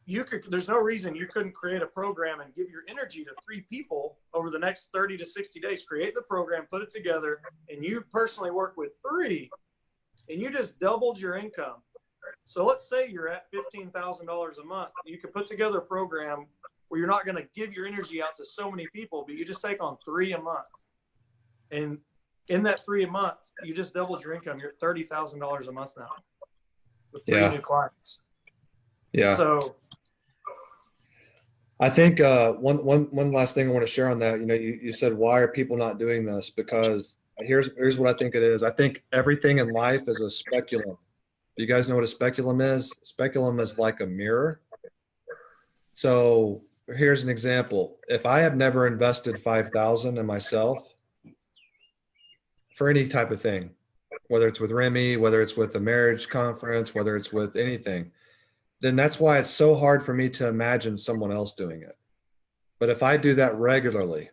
There's no reason you couldn't create a program and give your energy to 3 people over the next 30 to 60 days. Create the program, put it together, and you personally work with 3, and you just doubled your income. So let's say you're at $15,000 a month. You can put together a program where you're not going to give your energy out to so many people, but you just take on 3 a month. And in that 3 a month, you just doubled your income. You're at $30,000 a month now with 3 new clients. Yeah. So I think one last thing I want to share on that. You know, you said, why are people not doing this? Because here's what I think it is. I think everything in life is a speculum. You guys know what a speculum is? Speculum is like a mirror. So here's an example. If I have never invested $5,000 in myself for any type of thing, whether it's with Remy, whether it's with a marriage conference, whether it's with anything, then that's why it's so hard for me to imagine someone else doing it. But if I do that regularly,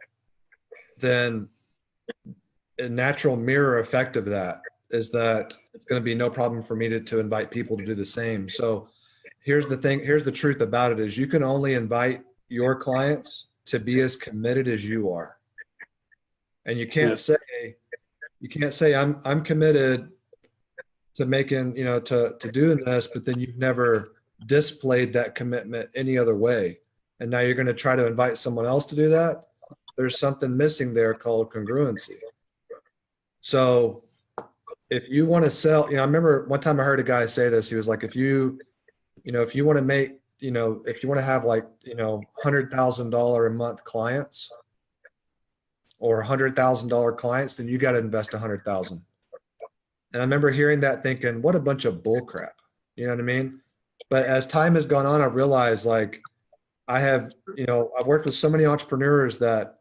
then a natural mirror effect of that is that it's going to be no problem for me to invite people to do the same. So here's the thing. Here's the truth about it is you can only invite your clients to be as committed as you are. And you can't say I'm committed to making, to doing this, but then you've never displayed that commitment any other way. And now you're going to try to invite someone else to do that. There's something missing there called congruency. So if you want to sell, I remember one time I heard a guy say this. He was like, if you want to make, if you want to have like, $100,000 a month clients or $100,000 clients, then you got to invest 100,000. And I remember hearing that thinking, what a bunch of bull crap. You know what I mean? But as time has gone on, I've realized like I've worked with so many entrepreneurs that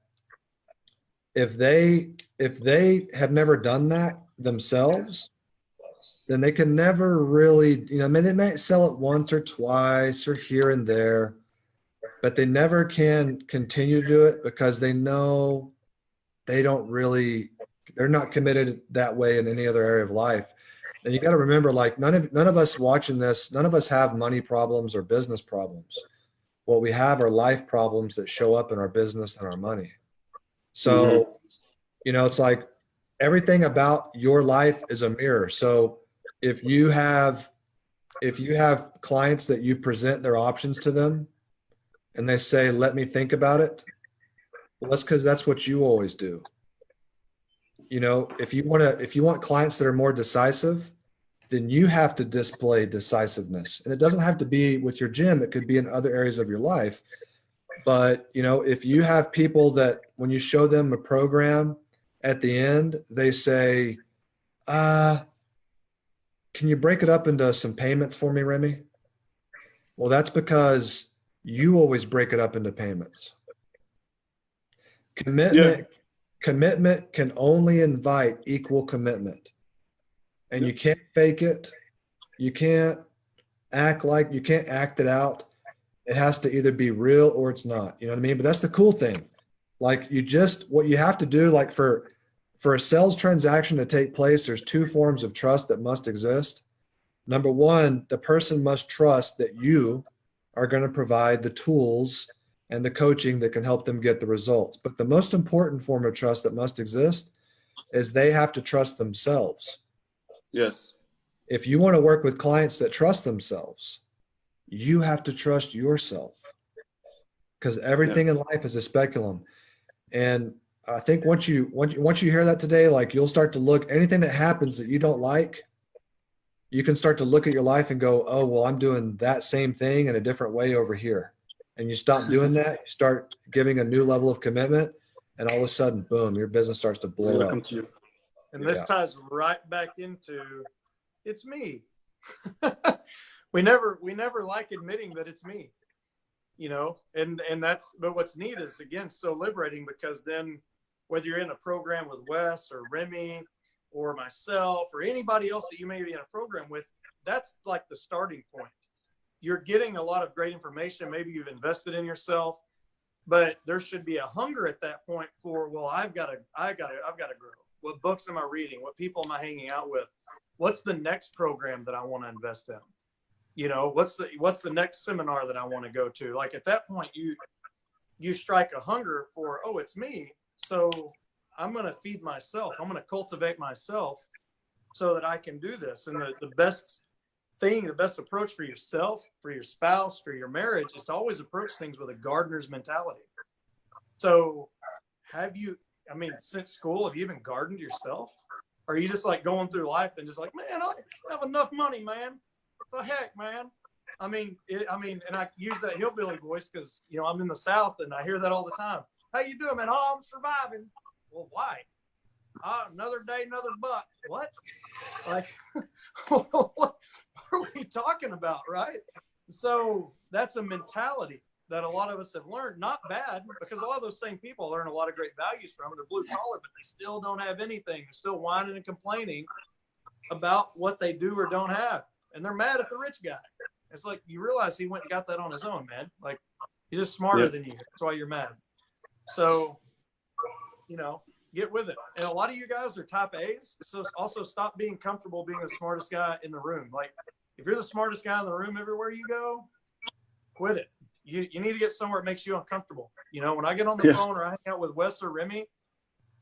if they have never done that themselves, then they can never really, I mean, they might sell it once or twice or here and there, but they never can continue to do it because they know they're not committed that way in any other area of life. And you got to remember, like none of us watching this, none of us have money problems or business problems. What we have are life problems that show up in our business and our money. So, it's like everything about your life is a mirror. So if you have clients that you present their options to them and they say, let me think about it. Well, that's because that's what you always do. If you want clients that are more decisive, then you have to display decisiveness. And it doesn't have to be with your gym. It could be in other areas of your life. But, if you have people that when you show them a program at the end, they say, can you break it up into some payments for me, Remy? Well, that's because you always break it up into payments. Commitment can only invite equal commitment. And you can't fake it. You can't act it out. It has to either be real or it's not. You know what I mean? But that's the cool thing. Like what you have to do, like for a sales transaction to take place, there's two forms of trust that must exist. Number one, the person must trust that you are going to provide the tools and the coaching that can help them get the results. But the most important form of trust that must exist is they have to trust themselves. Yes. If you want to work with clients that trust themselves, you have to trust yourself, because everything in life is a speculum. And I think once you hear that today, like you'll start to look, anything that happens that you don't like, you can start to look at your life and go, oh, well, I'm doing that same thing in a different way over here. And you stop doing that, you start giving a new level of commitment, and all of a sudden, boom, your business starts to blow up. And this ties right back into, it's me. we never like admitting that it's me, and that's, but what's neat is, again, so liberating, because then whether you're in a program with Wes or Remy or myself or anybody else that you may be in a program with, that's like the starting point. You're getting a lot of great information. Maybe you've invested in yourself, but there should be a hunger at that point for, well, I've got to grow. What books am I reading? What people am I hanging out with? What's the next program that I want to invest in? What's the next seminar that I want to go to? Like at that point, you strike a hunger for, oh, it's me. So I'm going to feed myself. I'm going to cultivate myself so that I can do this. And the best approach for yourself, for your spouse, for your marriage is to always approach things with a gardener's mentality. So since school, have you even gardened yourself? Or are you just like going through life and just like, man, I have enough money, man. What the heck, man? And I use that hillbilly voice because, I'm in the South and I hear that all the time. How you doing, man? Oh, I'm surviving. Well, why? Another day, another buck. What? Like, what are we talking about, right? So that's a mentality that a lot of us have learned. Not bad, because a lot of those same people learn a lot of great values from. They're blue collar, but they still don't have anything. They're still whining and complaining about what they do or don't have. And they're mad at the rich guy. It's like, you realize he went and got that on his own, man. Like, he's just smarter than you. That's why you're mad. So, get with it. And a lot of you guys are type A's. So also stop being comfortable being the smartest guy in the room. Like, if you're the smartest guy in the room everywhere you go, quit it. you need to get somewhere that makes you uncomfortable. You know, when I get on the phone or I hang out with Wes or Remy,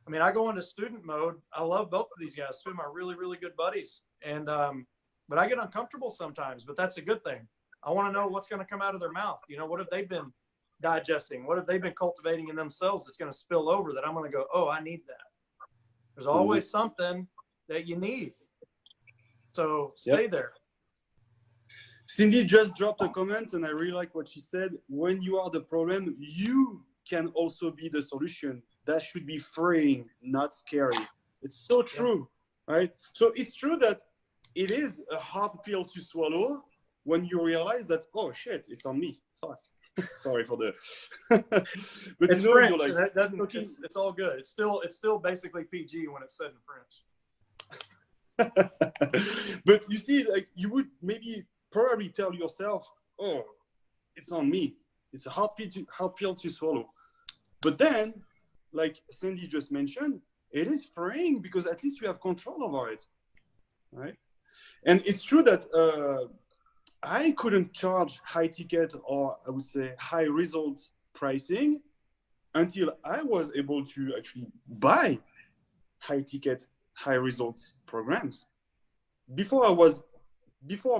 I mean, I go into student mode. I love both of these guys, two of my really, really good buddies. And, but I get uncomfortable sometimes, but that's a good thing. I want to know what's going to come out of their mouth. You know, what have they been digesting? What have they been cultivating in themselves that's going to spill over that I'm going to go, oh, I need that. There's always something that you need. So stay there. Cindy just dropped a comment, and I really like what she said. When you are the problem, you can also be the solution. That should be freeing, not scary. It's so true, right? So it's true that it is a hard pill to swallow when you realize that, oh shit, it's on me. Fuck. Sorry for the. But it's you know, French. you're like, it's all good. It's still basically PG when it's said in French. But you see, like, you would maybe probably tell yourself, oh, it's on me. It's a hard pill to swallow. But then, like Sandy just mentioned, it is freeing because at least you have control over it, right? And it's true that I couldn't charge high ticket, or I would say high results pricing, until I was able to actually buy high ticket, high results programs. Before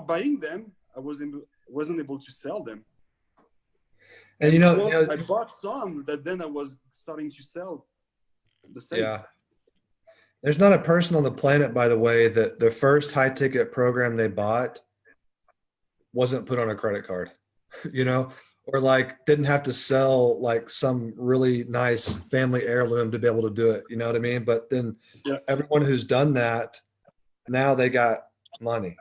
buying them, I wasn't able to sell them. And you know, I bought some that then I was starting to sell the same. Yeah. There's not a person on the planet, by the way, that the first high ticket program they bought wasn't put on a credit card, you know, or like didn't have to sell like some really nice family heirloom to be able to do it. You know what I mean? But then everyone who's done that, now they got money.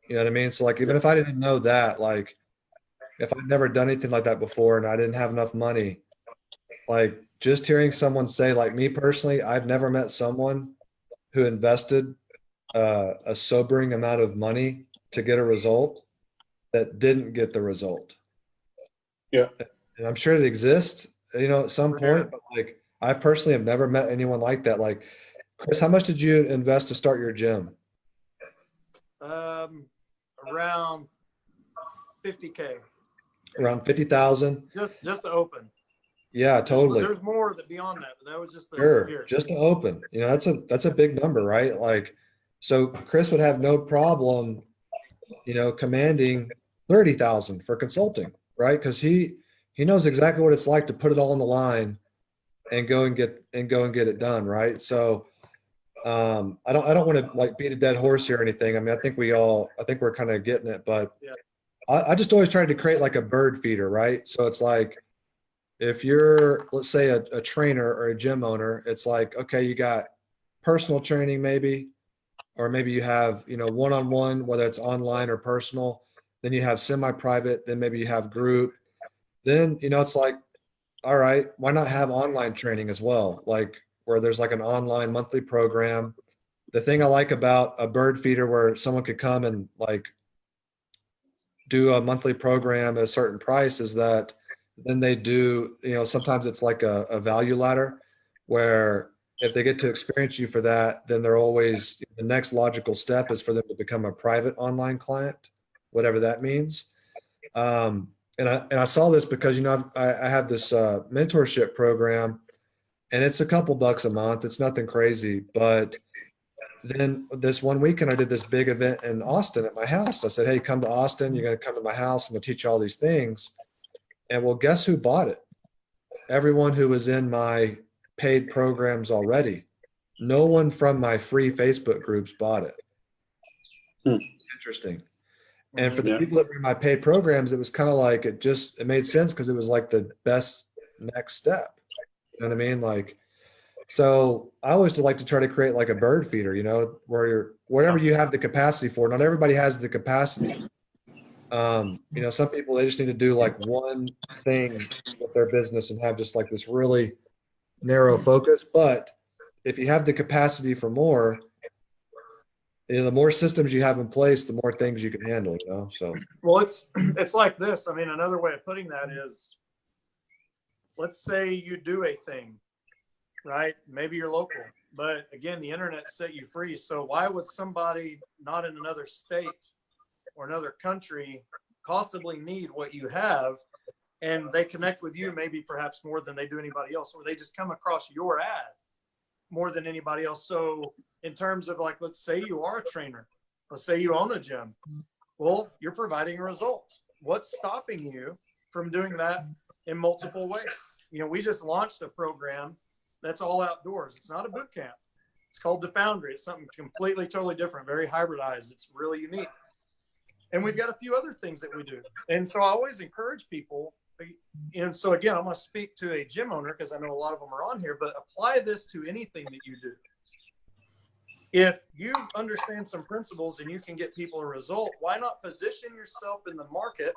You know what I mean? So like, even if I didn't know that, like if I'd never done anything like that before and I didn't have enough money, like just hearing someone say, like me personally, I've never met someone who invested a sobering amount of money to get a result that didn't get the result. Yeah. And I'm sure it exists, you know, at some point, but like I personally have never met anyone like that. Like, Chris, how much did you invest to start your gym? Around 50K. Around 50,000. Just to open. Yeah, totally. There's more that beyond that, but that was just the Sure, just to open. You know, that's a big number, right? Like, so Chris would have no problem, you know, commanding 30,000 for consulting, right? Because he knows exactly what it's like to put it all on the line and go and get it done, right? So I don't want to like beat a dead horse here or anything. I mean, I think we're kind of getting it, but I just always tried to create like a bird feeder, right? So it's like, if you're, let's say a trainer or a gym owner, it's like, okay, you got personal training maybe, or maybe you have, you know, one-on-one, whether it's online or personal, then you have semi-private, then maybe you have group. Then, you know, it's like, all right, why not have online training as well? Like where there's like an online monthly program. The thing I like about a bird feeder where someone could come and like do a monthly program at a certain price is that then they do, you know, sometimes it's like a value ladder where if they get to experience you for that, then they're always, the next logical step is for them to become a private online client, whatever that means. And I saw this because, you know, I have this mentorship program and it's a couple bucks a month. It's nothing crazy, but then this one weekend I did this big event in Austin at my house. I said, hey, come to Austin. You're going to come to my house and I'll teach you all these things. And well, guess who bought it? Everyone who was in my paid programs already. No one from my free Facebook groups bought it. Interesting. And for the people that were in my paid programs, it was kind of like, it made sense because it was like the best next step. You know what I mean? Like, so I always like to try to create like a bird feeder, you know, where whatever you have the capacity for, not everybody has the capacity. You know, some people, they just need to do like one thing with their business and have just like this really narrow focus. But if you have the capacity for more, you know, the more systems you have in place, the more things you can handle, you know? So, well, it's like this. I mean, another way of putting that is, let's say you do a thing, right? Maybe you're local, but again, the internet set you free. So why would somebody not in another state or another country possibly need what you have and they connect with you maybe perhaps more than they do anybody else, or they just come across your ad more than anybody else. So in terms of, like, let's say you are a trainer, let's say you own a gym, well, you're providing a result. What's stopping you from doing that in multiple ways? You know, we just launched a program that's all outdoors. It's not a boot camp. It's called The Foundry. It's something completely, totally different, very hybridized. It's really unique. And we've got a few other things that we do. And so I always encourage people. And so again, I'm going to speak to a gym owner because I know a lot of them are on here, but apply this to anything that you do. If you understand some principles and you can get people a result, why not position yourself in the market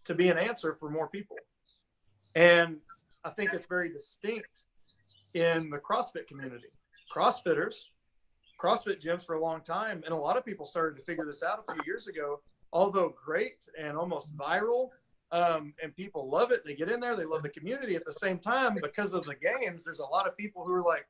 to be an answer for more people? And I think it's very distinct in the CrossFit community. CrossFitters, CrossFit gyms for a long time, and a lot of people started to figure this out a few years ago, although great and almost viral, and people love it. They get in there, they love the community. At the same time, because of the games, there's a lot of people who are like,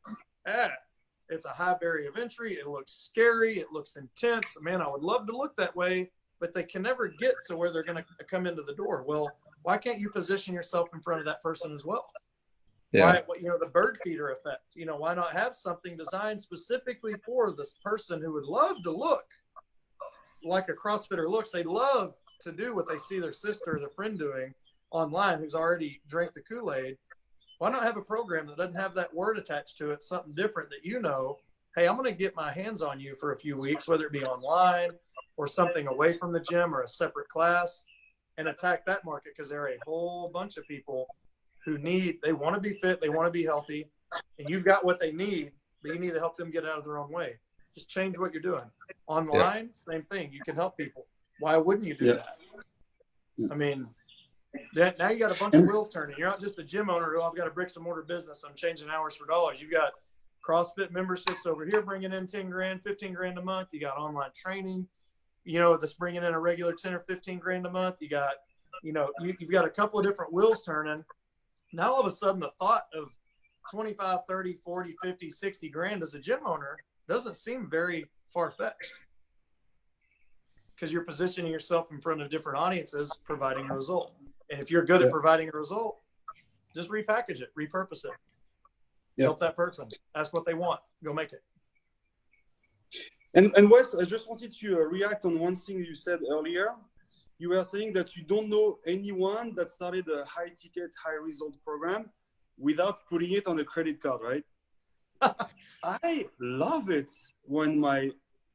it's a high barrier of entry. It looks scary. It looks intense. Man, I would love to look that way, but they can never get to where they're going to come into the door. Well, why can't you position yourself in front of that person as well? Yeah. Why, you know, the bird feeder effect, you know, why not have something designed specifically for this person who would love to look like a CrossFitter looks? They love to do what they see their sister or their friend doing online who's already drank the Kool-Aid. Why not have a program that doesn't have that word attached to it, something different that, you know, hey, I'm going to get my hands on you for a few weeks, whether it be online or something away from the gym or a separate class, and attack that market, because there are a whole bunch of people who they want to be fit, they want to be healthy, and you've got what they need, but you need to help them get out of their own way. Just change what you're doing. Online, same thing. You can help people. Why wouldn't you do that? I mean, now you got a bunch of wheels turning. You're not just a gym owner who, I've got a bricks and mortar business, I'm changing hours for dollars. You've got CrossFit memberships over here bringing in 10 grand, 15 grand a month. You got online training, you know, that's bringing in a regular 10 or 15 grand a month. You got, you know, you've got a couple of different wheels turning. Now all of a sudden the thought of 25, 30, 40, 50, 60 grand as a gym owner doesn't seem very far-fetched, because you're positioning yourself in front of different audiences, providing a result. And if you're good at providing a result, just repackage it, repurpose it, help that person, ask what they want, go make it. And Wes, I just wanted to react on one thing you said earlier. You were saying that you don't know anyone that started a high ticket, high result program without putting it on a credit card, right? I love it when my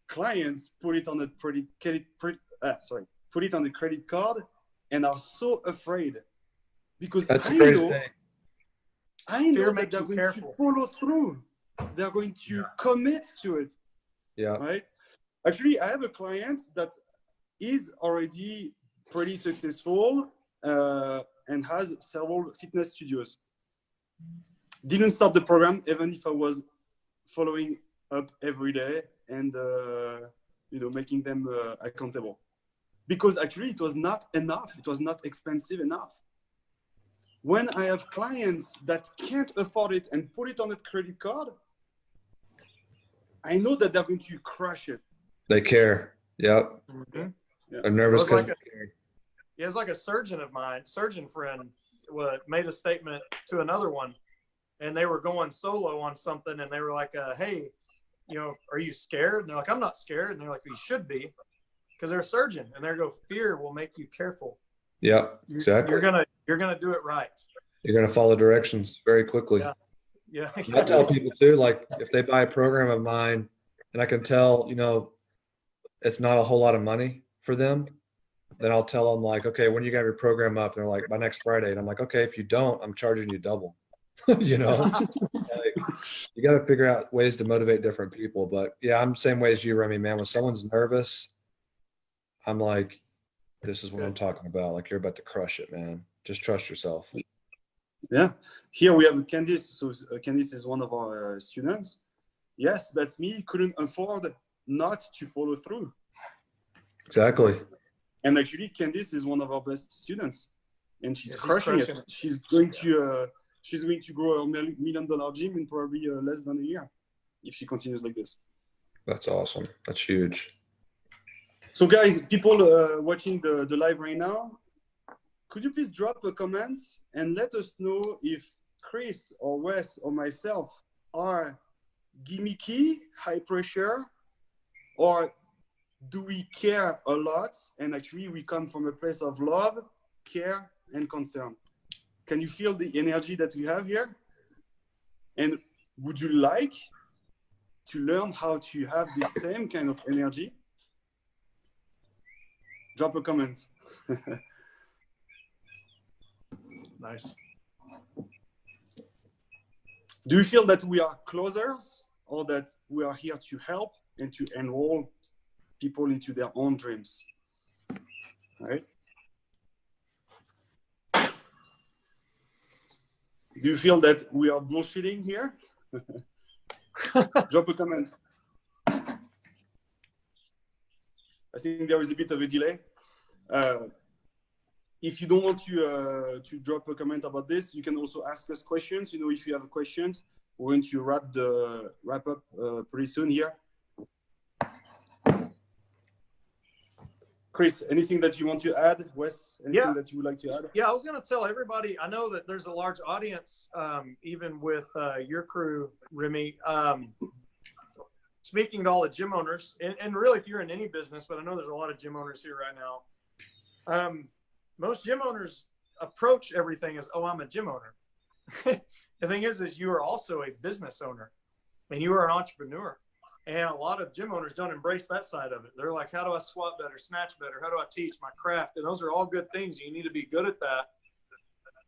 clients put it on the put it on the credit card and are so afraid, because that's the greatest thing. I know that they're going to follow through. They're going to commit to it. Yeah. Right. Actually, I have a client that is already pretty successful and has several fitness studios. Didn't stop the program, even if I was following up every day and making them accountable, because actually it was not enough. It was not expensive enough. When I have clients that can't afford it and put it on a credit card, I know that they're going to crush it. They care. Yep. Mm-hmm. Yeah. I'm nervous because it was like a surgeon friend made a statement to another one, and they were going solo on something, and they were like, hey, are you scared? And they're like, I'm not scared. And they're like, you should be, because they're a surgeon. And they go, fear will make you careful. Yeah, exactly. You're gonna do it right. You're gonna follow directions very quickly. Yeah. I tell people too, like if they buy a program of mine and I can tell, it's not a whole lot of money for them, then I'll tell them like, okay, when you got your program up? And they're like, by next Friday. And I'm like, okay, if you don't, I'm charging you double. Like, you got to figure out ways to motivate different people. But yeah, I'm the same way as you, Remy, man. When someone's nervous, I'm like, this is what I'm talking about. Like, you're about to crush it, man. Just trust yourself. Yeah. Here we have Candice. So Candice is one of our students. Yes, that's me. Couldn't afford not to follow through. Exactly. And actually, Candice is one of our best students, and she's crushing it. She's going to grow a $1 million gym in probably less than a year if she continues like this. That's awesome. That's huge. So guys, people watching the live right now, could you please drop a comment and let us know if Chris or Wes or myself are gimmicky, high pressure, or do we care a lot and actually we come from a place of love, care, and concern? Can you feel the energy that we have here? And would you like to learn how to have the same kind of energy? Drop a comment. Nice. Do you feel that we are closers or that we are here to help and to enroll people into their own dreams? All right. Do you feel that we are bullshitting here? Drop a comment. I think there is a bit of a delay. If you don't want to drop a comment about this, you can also ask us questions. You know, if you have questions, we're going to wrap up pretty soon here. Chris, anything that you want to add? Wes, anything that you would like to add? Yeah, I was going to tell everybody, I know that there's a large audience, even with your crew, Remy. Speaking to all the gym owners, and really if you're in any business, but I know there's a lot of gym owners here right now. Most gym owners approach everything as, oh, I'm a gym owner. The thing is you are also a business owner and you are an entrepreneur. And a lot of gym owners don't embrace that side of it. They're like, how do I squat better, snatch better? How do I teach my craft? And those are all good things. You need to be good at that.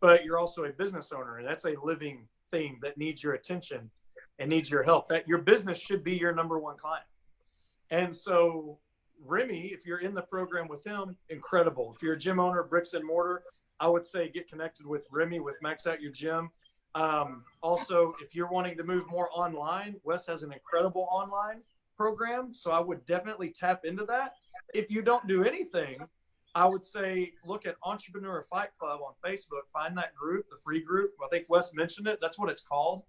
But you're also a business owner, and that's a living thing that needs your attention and needs your help. That your business should be your number one client. And so Remy, if you're in the program with him, incredible. If you're a gym owner, bricks and mortar, I would say get connected with Remy with Max Out Your Gym. Also, if you're wanting to move more online, Wes has an incredible online program. So I would definitely tap into that. If you don't do anything, I would say look at Entrepreneur Fight Club on Facebook. Find that group, the free group. I think Wes mentioned it. That's what it's called.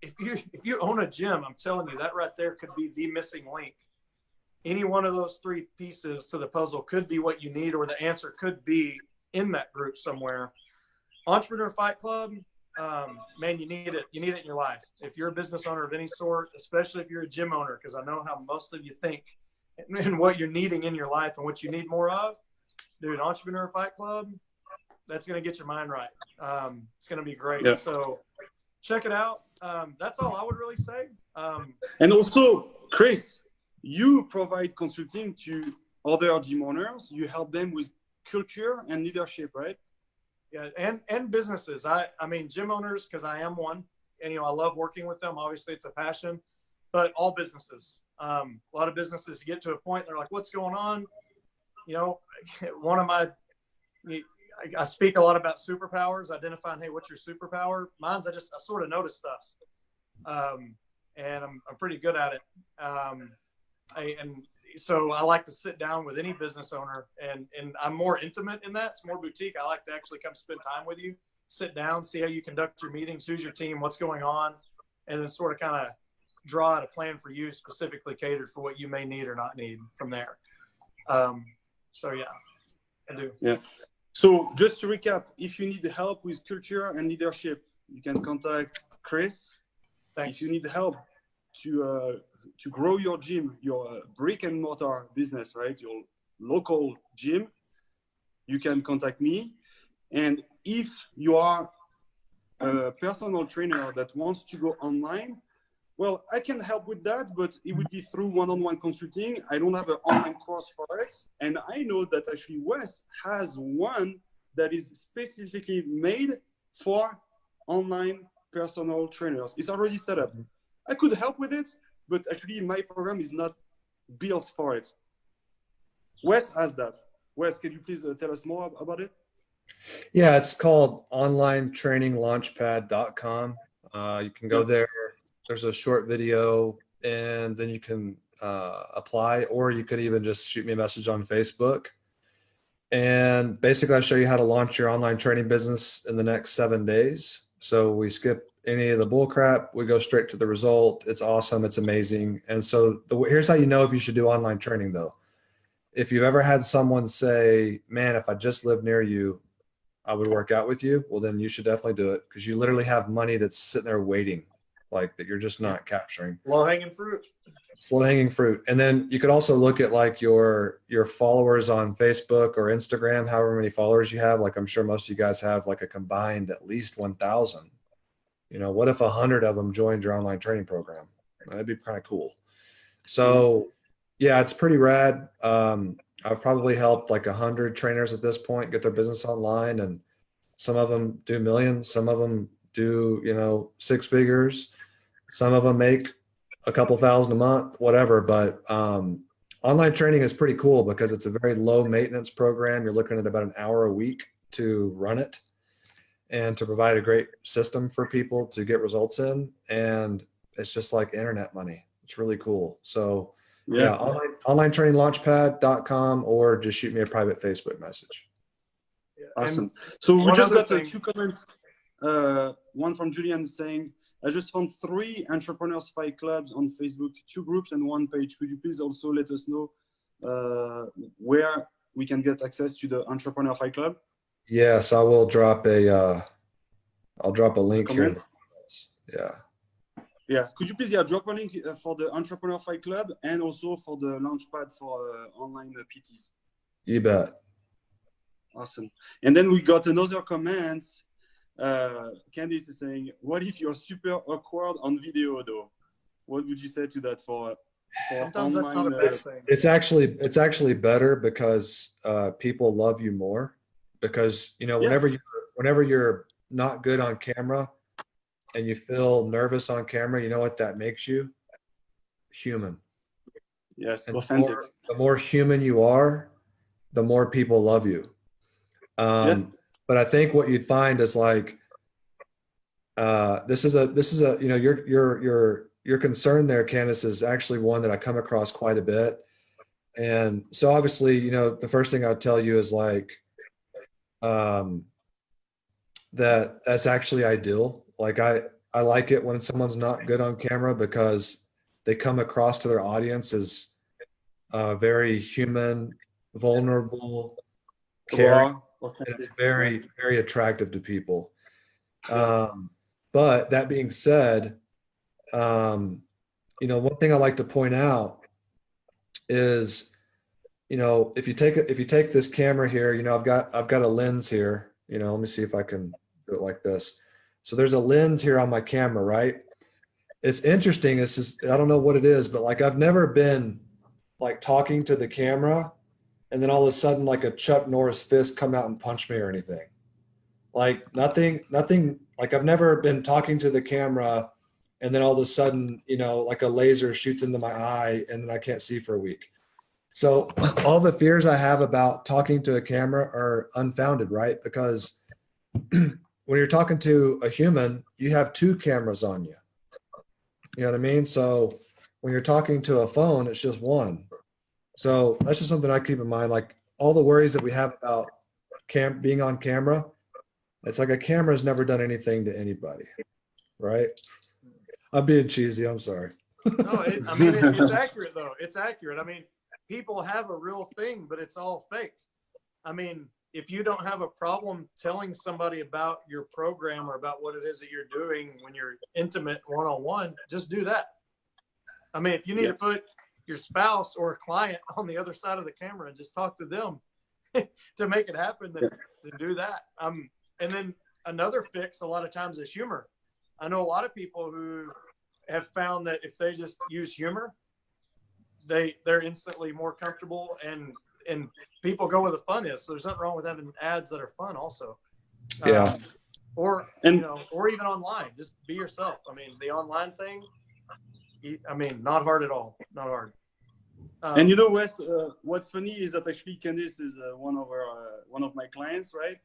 If you own a gym, I'm telling you, that right there could be the missing link. Any one of those three pieces to the puzzle could be what you need, or the answer could be in that group somewhere. Entrepreneur Fight Club, man, you need it. You need it in your life. If you're a business owner of any sort, especially if you're a gym owner, because I know how most of you think and what you're needing in your life and what you need more of, dude, Entrepreneur Fight Club, that's going to get your mind right. It's going to be great. Yeah. So check it out. That's all I would really say. And also, Chris, you provide consulting to other gym owners. You help them with culture and leadership, right? Yeah, and businesses. I mean, gym owners, because I am one, and I love working with them. Obviously, it's a passion, but all businesses. A lot of businesses get to a point, they're like, "What's going on?" One of my, I speak a lot about superpowers, identifying, hey, what's your superpower? Mine's I sort of notice stuff, and I'm pretty good at it. So I like to sit down with any business owner, and I'm more intimate in that. It's more boutique. I like to actually come spend time with you, sit down, see how you conduct your meetings, who's your team, what's going on, and then sort of kind of draw out a plan for you specifically catered for what you may need or not need from there. So yeah, I do. Yeah. So just to recap, if you need help with culture and leadership, you can contact Chris. Thanks. If you need help to grow your gym, your brick and mortar business, right? Your local gym, you can contact me. And if you are a personal trainer that wants to go online, well, I can help with that, but it would be through one-on-one consulting. I don't have an online course for it. And I know that actually Wes has one that is specifically made for online personal trainers. It's already set up. I could help with it, but actually my program is not built for it. Wes has that. Wes, can you please tell us more about it? Yeah, it's called onlinetraininglaunchpad.com. You can go there. There's a short video, and then you can apply, or you could even just shoot me a message on Facebook. And basically, I show you how to launch your online training business in the next 7 days. So we skip any of the bull crap. We go straight to the result. It's awesome. It's amazing. And so here's how you know if you should do online training, though. if you've ever had someone say, man, if I just lived near you, I would work out with you, well, then you should definitely do it, because you literally have money that's sitting there waiting, like that you're just not capturing. Low-hanging fruit. It's low-hanging fruit. And then you could also look at like your followers on Facebook or Instagram, however many followers you have. Like I'm sure most of you guys have like a combined at least 1,000. You know, what if 100 of them joined your online training program? That'd be kind of cool. So yeah, it's pretty rad. I've probably helped like 100 trainers at this point get their business online, and some of them do millions, some of them do, you know, 6 figures, some of them make a couple thousand a month, whatever. But online training is pretty cool because it's a very low maintenance program. You're looking at about an hour a week to run it and to provide a great system for people to get results in. And it's just like internet money. It's really cool. So yeah, onlinetraininglaunchpad.com, or just shoot me a private Facebook message. Yeah. Awesome. So we one just other got thing- 2 comments. One from Julian saying, I just found 3 Entrepreneurs Fight Clubs on Facebook, 2 groups and 1 page. Could you please also let us know where we can get access to the Entrepreneur Fight Club? Yes, I will drop a link here. Comments? Yeah. Yeah, could you please drop a link for the Entrepreneur Fight Club and also for the Launchpad for online PTs? You bet. Awesome. And then we got another comment. Candice is saying, what if you're super awkward on video though? What would you say to that for Sometimes that's not a online, bad thing. It's actually better because people love you more, because, you know, whenever you're not good on camera and you feel nervous on camera, you know what that makes you? Human. Yes, And authentic. the more human you are, the more people love you. But I think what you'd find is like, this is a, you know, your concern there, Candace, is actually one that I come across quite a bit. And so obviously, you know, the first thing I'd tell you is like, that's actually ideal. Like I like it when someone's not good on camera, because they come across to their audience as very human, vulnerable, caring, and it's very, very attractive to people. But that being said, you know, one thing I like to point out is, you know, if you take this camera here, you know, I've got a lens here, you know, let me see if I can do it like this. So there's a lens here on my camera, right? It's interesting. This is, I don't know what it is, but like I've never been like talking to the camera and then all of a sudden like a Chuck Norris fist come out and punch me or anything. Like nothing, like I've never been talking to the camera and then all of a sudden, you know, like a laser shoots into my eye and then I can't see for a week. So all the fears I have about talking to a camera are unfounded, right? Because when you're talking to a human, you have 2 cameras on you. You know what I mean? So when you're talking to a phone, it's just one. So that's just something I keep in mind. Like all the worries that we have about being on camera, it's like a camera's never done anything to anybody, right? I'm being cheesy. I'm sorry. No, I mean, it's accurate though. It's accurate. I mean, people have a real thing, but it's all fake. I mean, if you don't have a problem telling somebody about your program or about what it is that you're doing when you're intimate one-on-one, just do that. I mean, if you need to put your spouse or a client on the other side of the camera and just talk to them to make it happen, then do that. And then another fix a lot of times is humor. I know a lot of people who have found that if they just use humor, they're instantly more comfortable, and people go where the fun is. So there's nothing wrong with having ads that are fun also. Yeah. Or, you know, or even online, just be yourself. I mean, the online thing, I mean, not hard at all. Not hard. And you know, Wes, what's funny is that actually Candice is one of my clients, right?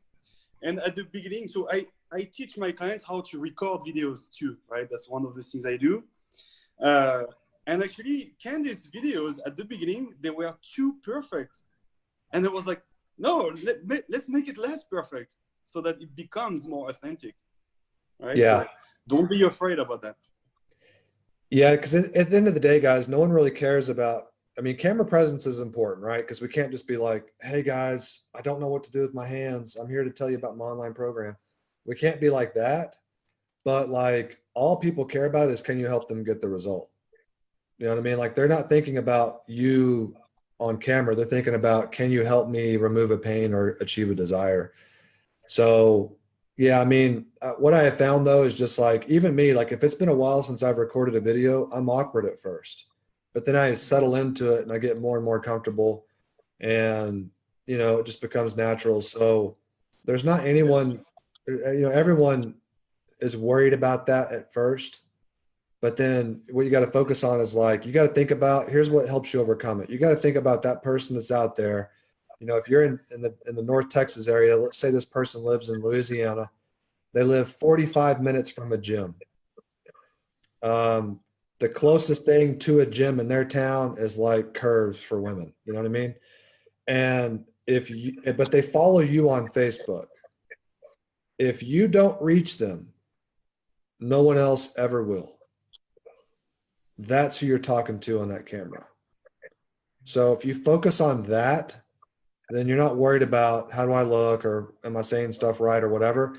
And at the beginning, so I teach my clients how to record videos too, right? That's one of the things I do. And actually, Candice's videos at the beginning, they were too perfect. And I was like, no, let's make it less perfect so that it becomes more authentic, right? Yeah. So don't be afraid about that. Yeah, because at the end of the day, guys, no one really cares about I mean, camera presence is important, right? Because we can't just be like, hey guys, I don't know what to do with my hands. I'm here to tell you about my online program. We can't be like that. But like, all people care about is, can you help them get the result? You know what I mean? Like, they're not thinking about you on camera. They're thinking about, can you help me remove a pain or achieve a desire? So yeah, I mean, what I have found though is just like, even me, like if it's been a while since I've recorded a video, I'm awkward at first, but then I settle into it and I get more and more comfortable, and you know, it just becomes natural. So there's not anyone, you know, everyone is worried about that at first, but then what you got to focus on is like, you got to think about, here's what helps you overcome it. You got to think about that person that's out there. You know, if you're in the North Texas area, let's say this person lives in Louisiana, they live 45 minutes from a gym. The closest thing to a gym in their town is like Curves for women. You know what I mean? And but they follow you on Facebook. If you don't reach them, no one else ever will. That's who you're talking to on that camera. So if you focus on that, then you're not worried about how do I look or am I saying stuff right or whatever.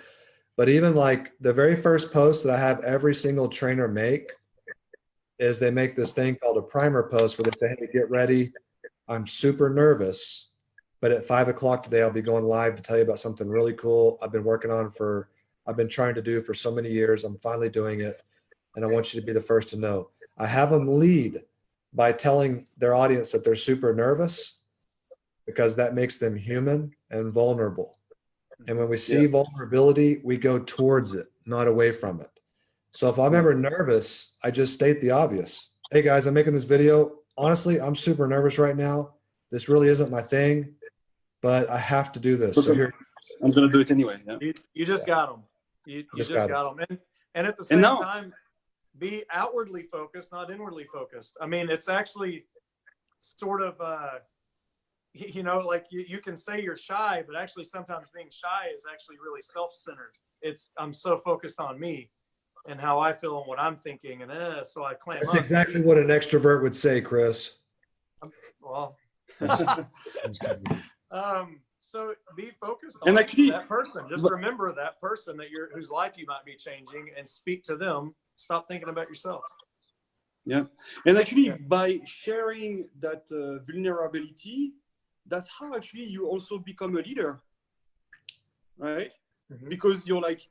But even like the very first post that I have every single trainer make is they make this thing called a primer post where they say, hey, get ready. I'm super nervous, but at 5 o'clock today, I'll be going live to tell you about something really cool I've been trying to do for so many years. I'm finally doing it. And I want you to be the first to know. I have them lead by telling their audience that they're super nervous, because that makes them human and vulnerable. And when we see vulnerability, we go towards it, not away from it. So if I'm ever nervous, I just state the obvious. Hey guys, I'm making this video. Honestly, I'm super nervous right now. This really isn't my thing, but I have to do this. So here, I'm going to do it anyway. Yeah. You just got them. You just got them. And at the same time, be outwardly focused, not inwardly focused. I mean, it's actually sort of, you know, like you can say you're shy, but actually sometimes being shy is actually really self-centered. I'm so focused on me and how I feel and what I'm thinking, and so I clam that's up. exactly what an extrovert would say, Chris. Well, so be focused on And actually, that person. Just remember that person whose life you might be changing, and speak to them. Stop thinking about yourself. Yeah, and actually, by sharing that vulnerability, that's how actually you also become a leader, right? Mm-hmm. Because you're like,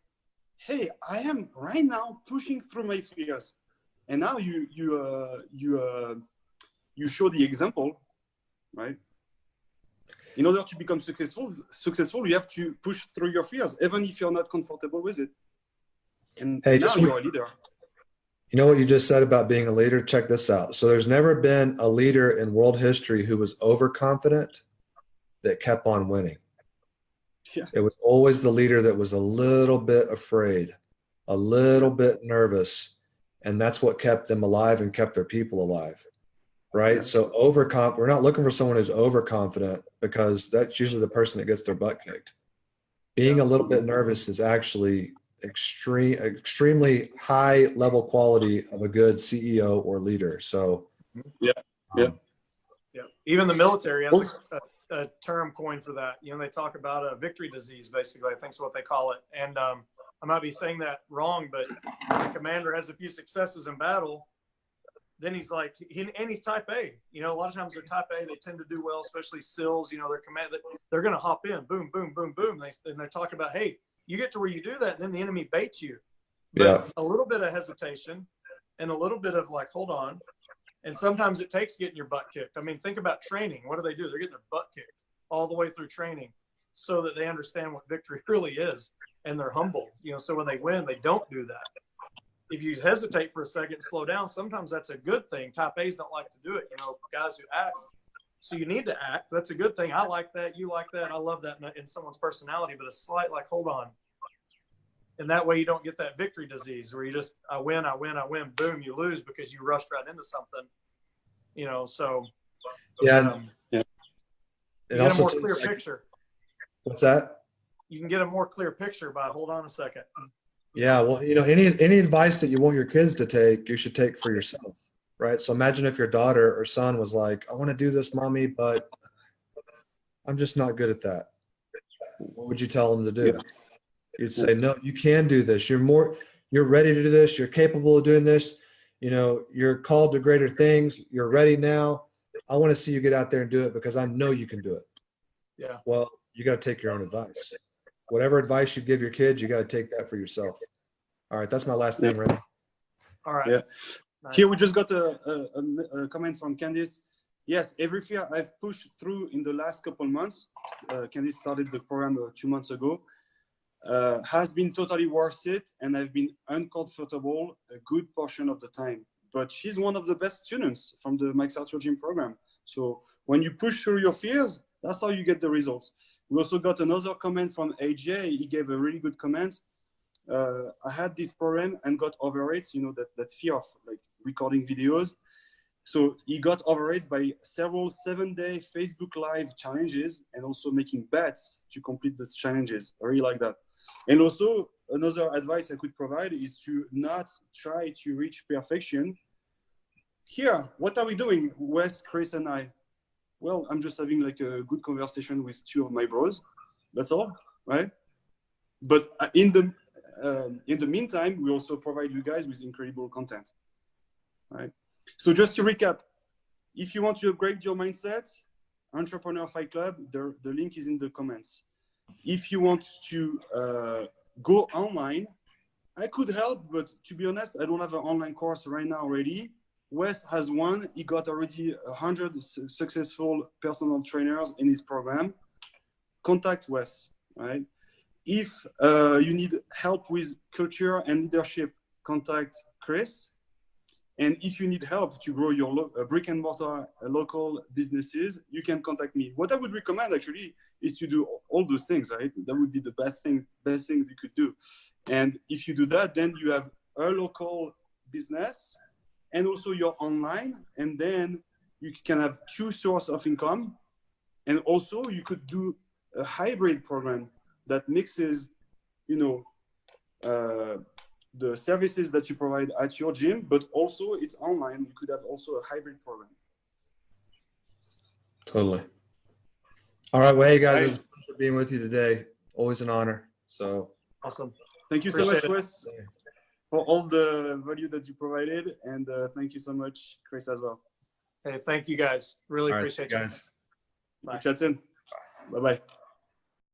hey, I am right now pushing through my fears, and now you show the example, right? In order to become successful, you have to push through your fears, even if you're not comfortable with it. And hey, now you're a leader. You know what you just said about being a leader? Check this out. So there's never been a leader in world history who was overconfident that kept on winning. Yeah. It was always the leader that was a little bit afraid, a little bit nervous, and that's what kept them alive and kept their people alive, right? Yeah. So we're not looking for someone who's overconfident, because that's usually the person that gets their butt kicked. Being a little bit nervous is actually extremely high level quality of a good CEO or leader. So even the military has a term coined for that. You know, they talk about a victory disease, basically, I think is what they call it. And I might be saying that wrong, but the commander has a few successes in battle, then he's like, he's type A. You know, a lot of times they're type A, they tend to do well, especially SEALs. You know, they're going to hop in, boom, boom, boom, boom. And they're talking about, hey, you get to where you do that, then the enemy baits you. But a little bit of hesitation and a little bit of like, hold on. And sometimes it takes getting your butt kicked. I mean, think about training. What do? They're getting their butt kicked all the way through training so that they understand what victory really is, and they're humble. You know, so when they win, they don't do that. If you hesitate for a second, slow down, sometimes that's a good thing. Type A's don't like to do it, you know, guys who act. So you need to act. That's a good thing. I like that. You like that. I love that in someone's personality, but a slight like, hold on. And that way you don't get that victory disease where you just, I win, boom, you lose because you rushed right into something, you know, so. Yeah. You get a more clear picture. What's that? You can get a more clear picture by, hold on a second. Yeah. Well, you know, any advice that you want your kids to take, you should take for yourself. right? So imagine if your daughter or son was like, I want to do this, mommy, but I'm just not good at that. What would you tell them to do? Yeah. You'd say, no, you can do this. You're ready to do this. You're capable of doing this. You know, you're called to greater things. You're ready now. I want to see you get out there and do it because I know you can do it. Yeah. Well, you got to take your own advice. Whatever advice you give your kids, you got to take that for yourself. All right. That's my last thing, Randy. All right. Yeah. Nice. Here we just got a comment from Candice. Yes, every fear I've pushed through in the last couple months, Candice started the program 2 months ago, has been totally worth it, and I've been uncomfortable a good portion of the time. But she's one of the best students from the Max Arthur Gym program. So when you push through your fears, that's how you get the results. We also got another comment from AJ. He gave a really good comment. I had this program and got over it, you know, that fear of like recording videos. So he got over it by several 7-day Facebook Live challenges and also making bets to complete the challenges. I really like that. And also another advice I could provide is to not try to reach perfection. Here, what are we doing, Wes, Chris, and I? Well, I'm just having like a good conversation with 2 of my bros. That's all, right? But in the meantime, we also provide you guys with incredible content, right? So just to recap, if you want to upgrade your mindset, Entrepreneur Fight Club, the link is in the comments. If you want to go online, I could help, but to be honest, I don't have an online course right now ready. Wes has one. He got already 100 successful personal trainers in his program. Contact Wes, right? If you need help with culture and leadership, contact Chris. And if you need help to grow your brick and mortar local businesses, you can contact me. What I would recommend actually is to do all those things, right? That would be the best thing you could do. And if you do that, then you have a local business and also your online, and then you can have 2 sources of income. And also you could do a hybrid program that mixes, you know, the services that you provide at your gym, but also it's online. You could have also a hybrid program. Totally. All right. Well, hey guys, it was a pleasure being with you today. Always an honor. So Awesome. Thank you so much, Wes, for all the value that you provided. And thank you so much, Chris, as well. Hey, thank you guys. Really all right, appreciate you guys. Bye. Chat soon. Bye-bye.